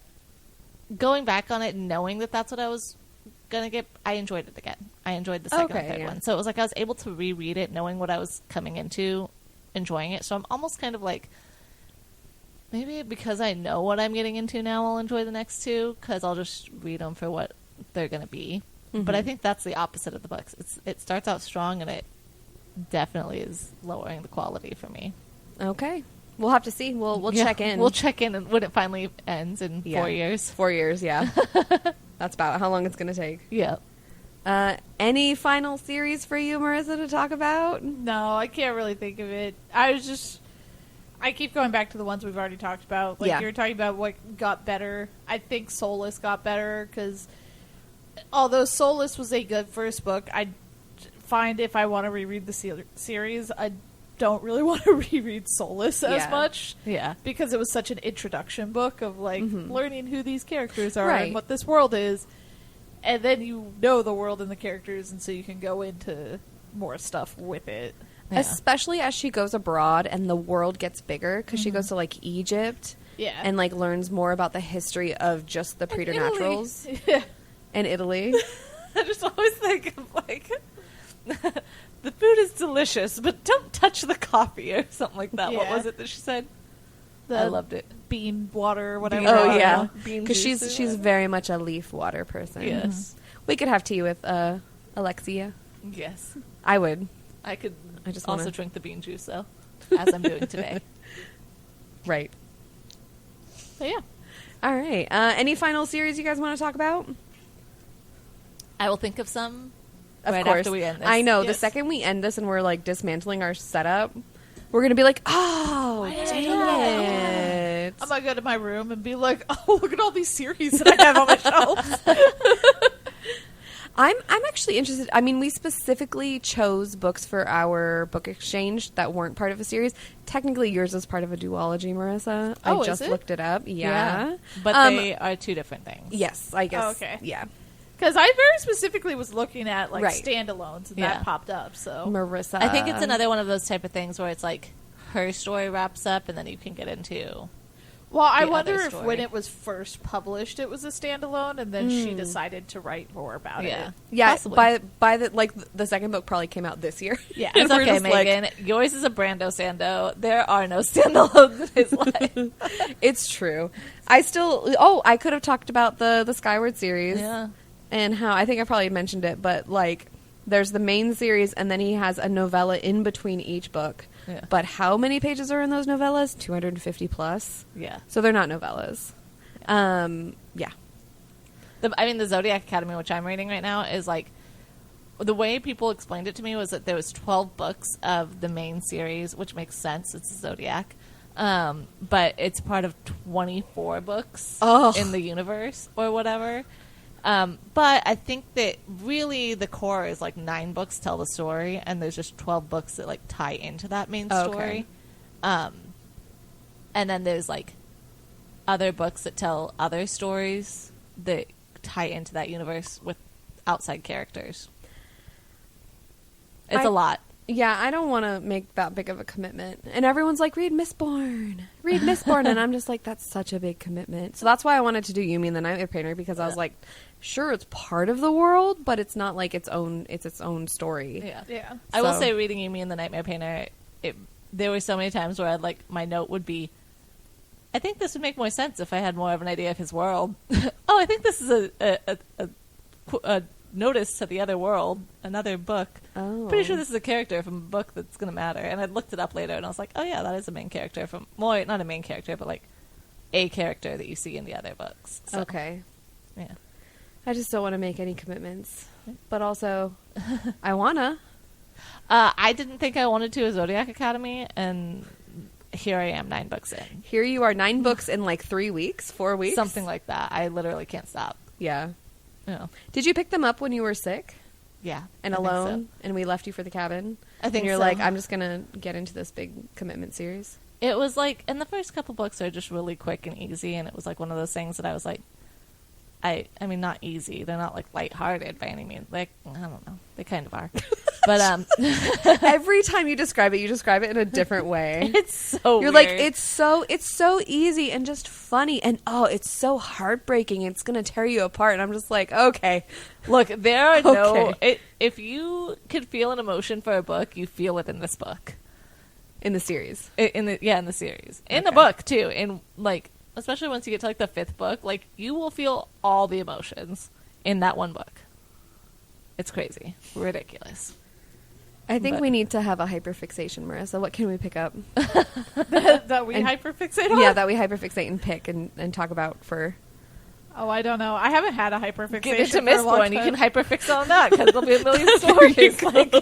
going back on it, knowing that that's what I was going to get, I enjoyed it again. I enjoyed the second and third one. So it was like I was able to reread it, knowing what I was coming into, enjoying it. So I'm almost kind of like, maybe because I know what I'm getting into now, I'll enjoy the next two, because I'll just read them for what they're going to be. But I think that's the opposite of the books. It starts out strong, and it definitely is lowering the quality for me. Okay. We'll have to see. We'll check in. We'll check in when it finally ends in 4 years. 4 years, yeah. That's about how long it's going to take. Yeah. Any final series for you, Marissa, to talk about? No, I can't really think of it. I keep going back to the ones we've already talked about. Like, you were talking about what got better. I think Soulless got better, because although Soulless was a good first book, I find if I want to reread the series, I don't really want to reread Soulless as much. Yeah. Because it was such an introduction book of, like, learning who these characters are and Right. what this world is. And then you know the world and the characters, and so you can go into more stuff with it. Yeah. Especially as she goes abroad and the world gets bigger, because she goes to, like, Egypt. Yeah. And, like, learns more about the history of just the preternaturals. Yeah. And Italy. I just always think of, like, the food is delicious, but don't touch the coffee, or something like that. Yeah. What was it that she said? The I loved it. bean water or whatever. Oh, yeah. Bean Because juice she's very much a leaf water person. Yes. We could have tea with Alexia. Yes. I would. I could I just also wanna- drink the bean juice, though, as I'm doing today. Right. But yeah. All right. Any final series you guys want to talk about? I will think of some Of right course. after we end this. I know. The Yes. second we end this and we're, like, dismantling our setup, we're going to be like, oh, dang it. I'm going to go to my room and be like, oh, look at all these series that I have on my shelves. I'm actually interested. I mean, we specifically chose books for our book exchange that weren't part of a series. Technically, yours is part of a duology, Marissa. Oh, I is just it? looked it up. Yeah. But they are two different things. Yes, I guess. Oh, okay. Yeah. Because I very specifically was looking at, like, Right. standalones, and Yeah. that popped up, so. Marissa. I think it's another one of those type of things where it's like her story wraps up, and then you can get into. Well, I the wonder other if story. when it was first published, it was a standalone, and then she decided to write more about Yeah. it. Yeah, Possibly. by the, like, the second book probably came out this year. Yeah. It's We're okay, just like- Megan. Yours is a Brando Sando. There are no standalones in his life. It's true. I could have talked about the Skyward series. Yeah. And how, I think I probably mentioned it, but, like, there's the main series, and then he has a novella in between each book. Yeah. But how many pages are in those novellas? 250 plus. Yeah. So they're not novellas. Yeah. The Zodiac Academy, which I'm reading right now, is like, the way people explained it to me was that there was 12 books of the main series, which makes sense. It's Zodiac. But it's part of 24 books in the universe or whatever. But I think that really the core is like 9 books tell the story, and there's just 12 books that like tie into that main story. And then there's like other books that tell other stories that tie into that universe with outside characters. It's a lot. Yeah, I don't want to make that big of a commitment. And everyone's like, read Mistborn. Read Mistborn. And I'm just like, that's such a big commitment. So that's why I wanted to do Yumi and the Nightmare Painter, because I was like, sure, it's part of the world, but it's not like its own story. Yeah. I will say, reading Yumi and the Nightmare Painter, there were so many times where my note would be, I think this would make more sense if I had more of an idea of his world. Oh, I think this is a notice to the other world, another book. Oh. Pretty sure this is a character from a book that's going to matter. And I looked it up later, and I was like, oh yeah, that is a main character from, well, not a main character, but like a character that you see in the other books. So, Okay. yeah. I just don't want to make any commitments. But also, I want to. I didn't think I wanted to a Zodiac Academy, and here I am 9 books in. Here you are, 9 books in like 3 weeks, 4 weeks? Something like that. I literally can't stop. Yeah. Yeah. Did you pick them up when you were sick? Yeah. And I think alone? so. And we left you for the cabin? I think and you're so. like, I'm just going to get into this big commitment series? It was like, and the first couple books are just really quick and easy, and it was like one of those things that I was like, I mean, not easy. They're not like lighthearted by any means. Like, I don't know. They kind of are. But every time you describe it in a different way. It's so You're weird. like, it's so easy and just funny, and it's so heartbreaking. It's going to tear you apart. And I'm just like, okay. Look, there are no... Okay. If you could feel an emotion for a book, you feel it in this book. In the series. In the series. In the Okay. book, too. In, like, especially once you get to, like, the 5th book, like, you will feel all the emotions in that one book. It's crazy. Ridiculous. I think But- we need to have a hyperfixation, Marissa. What can we pick up? that we And- hyperfixate on? Yeah, that we hyperfixate and pick and talk about for... Oh, I don't know. I haven't had a hyperfixation Give it to for a Miss long Boy, and you time. can hyperfix on that, because there'll be a million stories. Like,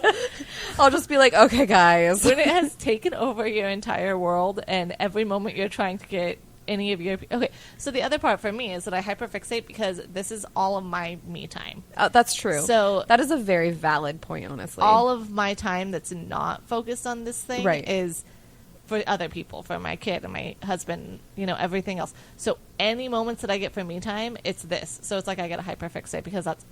I'll just be like, okay, guys. when it has taken over your entire world, and every moment you're trying to get any of your... Okay, so the other part for me is that I hyperfixate because this is all of my me time. That's true. So that is a very valid point, honestly. all of my time that's not focused on this thing Right. is for other people, for my kid and my husband, everything else. So any moments that I get for me time, it's this. So it's like I get a hyperfixate because that's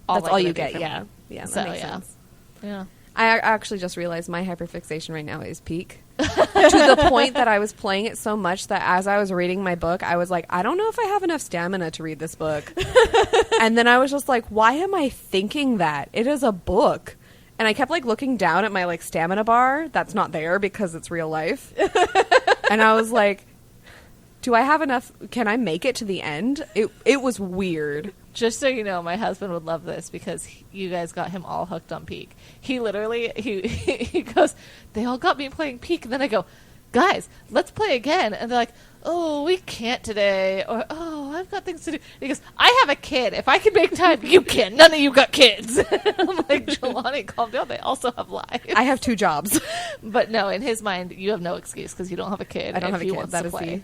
all That's all you do get, for yeah. me. Yeah, that So, makes yeah. sense. Yeah. I actually just realized my hyperfixation right now is peak. To the point that I was playing it so much that as I was reading my book, I was like, I don't know if I have enough stamina to read this book. And then I was just like, why am I thinking that? It is a book. And I kept like looking down at my like stamina bar that's not there because it's real life. And I was like, do I have enough? Can I make it to the end? It was weird. Just so you know, my husband would love this because you guys got him all hooked on Peak. He literally, he goes, they all got me playing Peak. And then I go, guys, let's play again. And they're like, oh, we can't today. Or, oh, I've got things to do. And he goes, I have a kid. If I can make time, you can. None of you got kids. I'm like, Jelani, calm down. They also have lives. I have 2 jobs. But no, in his mind, you have no excuse because you don't have a kid. I don't if have a he kid. wants That to is play. the...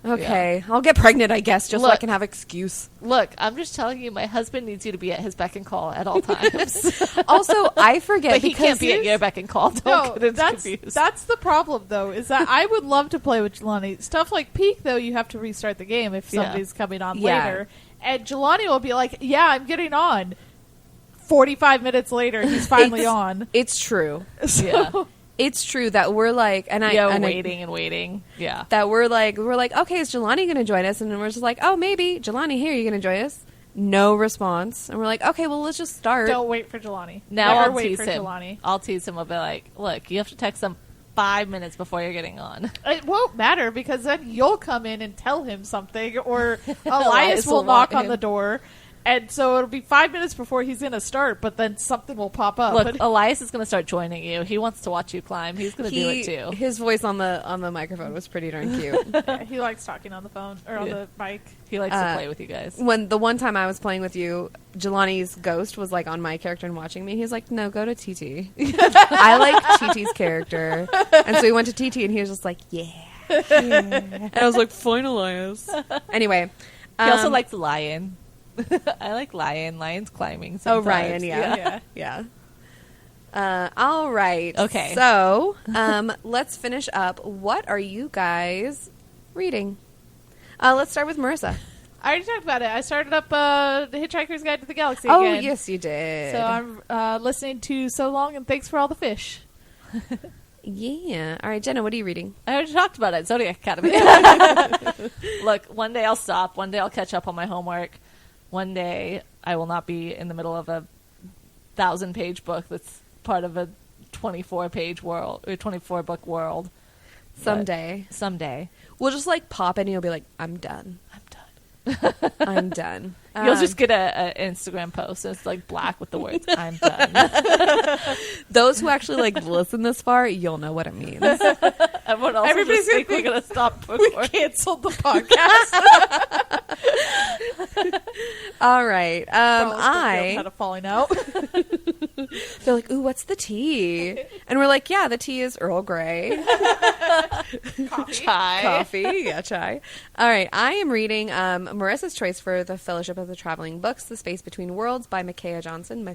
Okay, I'll get pregnant, I guess, just so I Look. can have excuse. Look, I'm just telling you, my husband needs you to be at his beck and call at all times. Also, I forget But he because can't be at your beck and call. Don't get it confused. that's the problem, though, is that I would love to play with Jelani. Stuff like Peak, though, you have to restart the game if Yeah. somebody's coming on Yeah. later. And Jelani will be like, yeah, I'm getting on. 45 minutes later, he's finally on. It's true. So, Yeah. It's true that we're like, waiting and waiting. Yeah. that we're like, okay, is Jelani going to join us? And then we're just like, oh, maybe Jelani, here, you going to join us? No response, and we're like, okay, well, let's just start. don't wait for Jelani. Now Never I'll wait tease for him. Jelani. I'll tease him. I'll be like, look, you have to text him 5 minutes before you're getting on. It won't matter because then you'll come in and tell him something, or Elias Elias will will knock want on him. the door. And so it'll be 5 minutes before he's going to start, but then something will pop up. Look, But- Elias is going to start joining you. He wants to watch you climb. He's going to do it too. His voice on the microphone was pretty darn cute. Yeah, he likes talking on the phone or on Yeah. the mic. He likes to play with you guys. When the one time I was playing with you, Jelani's ghost was like on my character and watching me. He's like, no, go to TT. I like TT's character. And so we went to TT and he was just like, yeah. And I was like, fine, Elias. Anyway. He also likes Lion. I like Lion. Lion's climbing sometimes. Oh, Ryan, yeah. Yeah. All right. Okay. So, let's finish up. What are you guys reading? Let's start with Marissa. I already talked about it. I started up The Hitchhiker's Guide to the Galaxy Oh, again. yes, you did. So I'm listening to So Long and Thanks for All the Fish. Yeah. All right, Jenna, what are you reading? I already talked about it. Zodiac Academy. Look, one day I'll stop. One day I'll catch up on my homework. One day I will not be in the middle of a 1,000-page book that's part of a 24-page world or 24-book world. Someday. But someday. We'll just like pop in and you'll be like, I'm done. I'm done. I'm done. You'll just get an Instagram post and it's like black with the words, I'm done. Those who actually like listen this far, you'll know what it means. Everyone else Everybody's will just think gonna we're going to stop We recording. canceled the podcast. All right. Had a falling out. They're like, ooh, what's the tea? And we're like, yeah, the tea is Earl Grey. Chai. Coffee. Yeah, chai. All right. I am reading Marissa's choice for The Fellowship of the Traveling Books, The Space Between Worlds by Micaiah Johnson.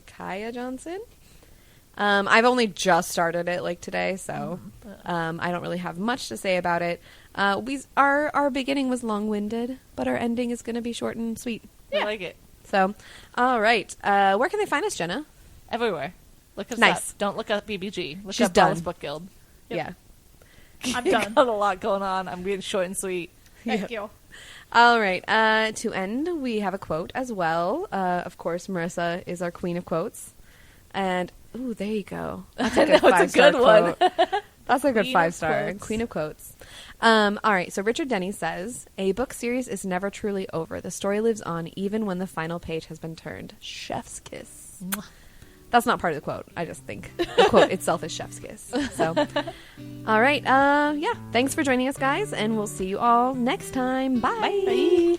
I've only just started it like today, so I don't really have much to say about it. Our beginning was long-winded, but our ending is going to be short and sweet. I like it. So, all right. Where can they find us, Jenna? Everywhere. Look us Nice. up. Don't look up BBG. Look She's up done. Braless Book Guild. Yep. Yeah. I'm done. Got a lot going on. I'm being short and sweet. Thank you. All right. To end, we have a quote as well. Of course, Marissa is our queen of quotes. And, ooh, there you go. That's a good No, it's a 5-star good one. quote. That's a good Queen of 5-star. quotes. Queen of quotes. All right. So Richard Denny says, a book series is never truly over. The story lives on even when the final page has been turned. Chef's kiss. Mwah. That's not part of the quote. I just think the quote itself is chef's kiss. So, all right. Yeah. Thanks for joining us, guys. And we'll see you all next time. Bye. Bye.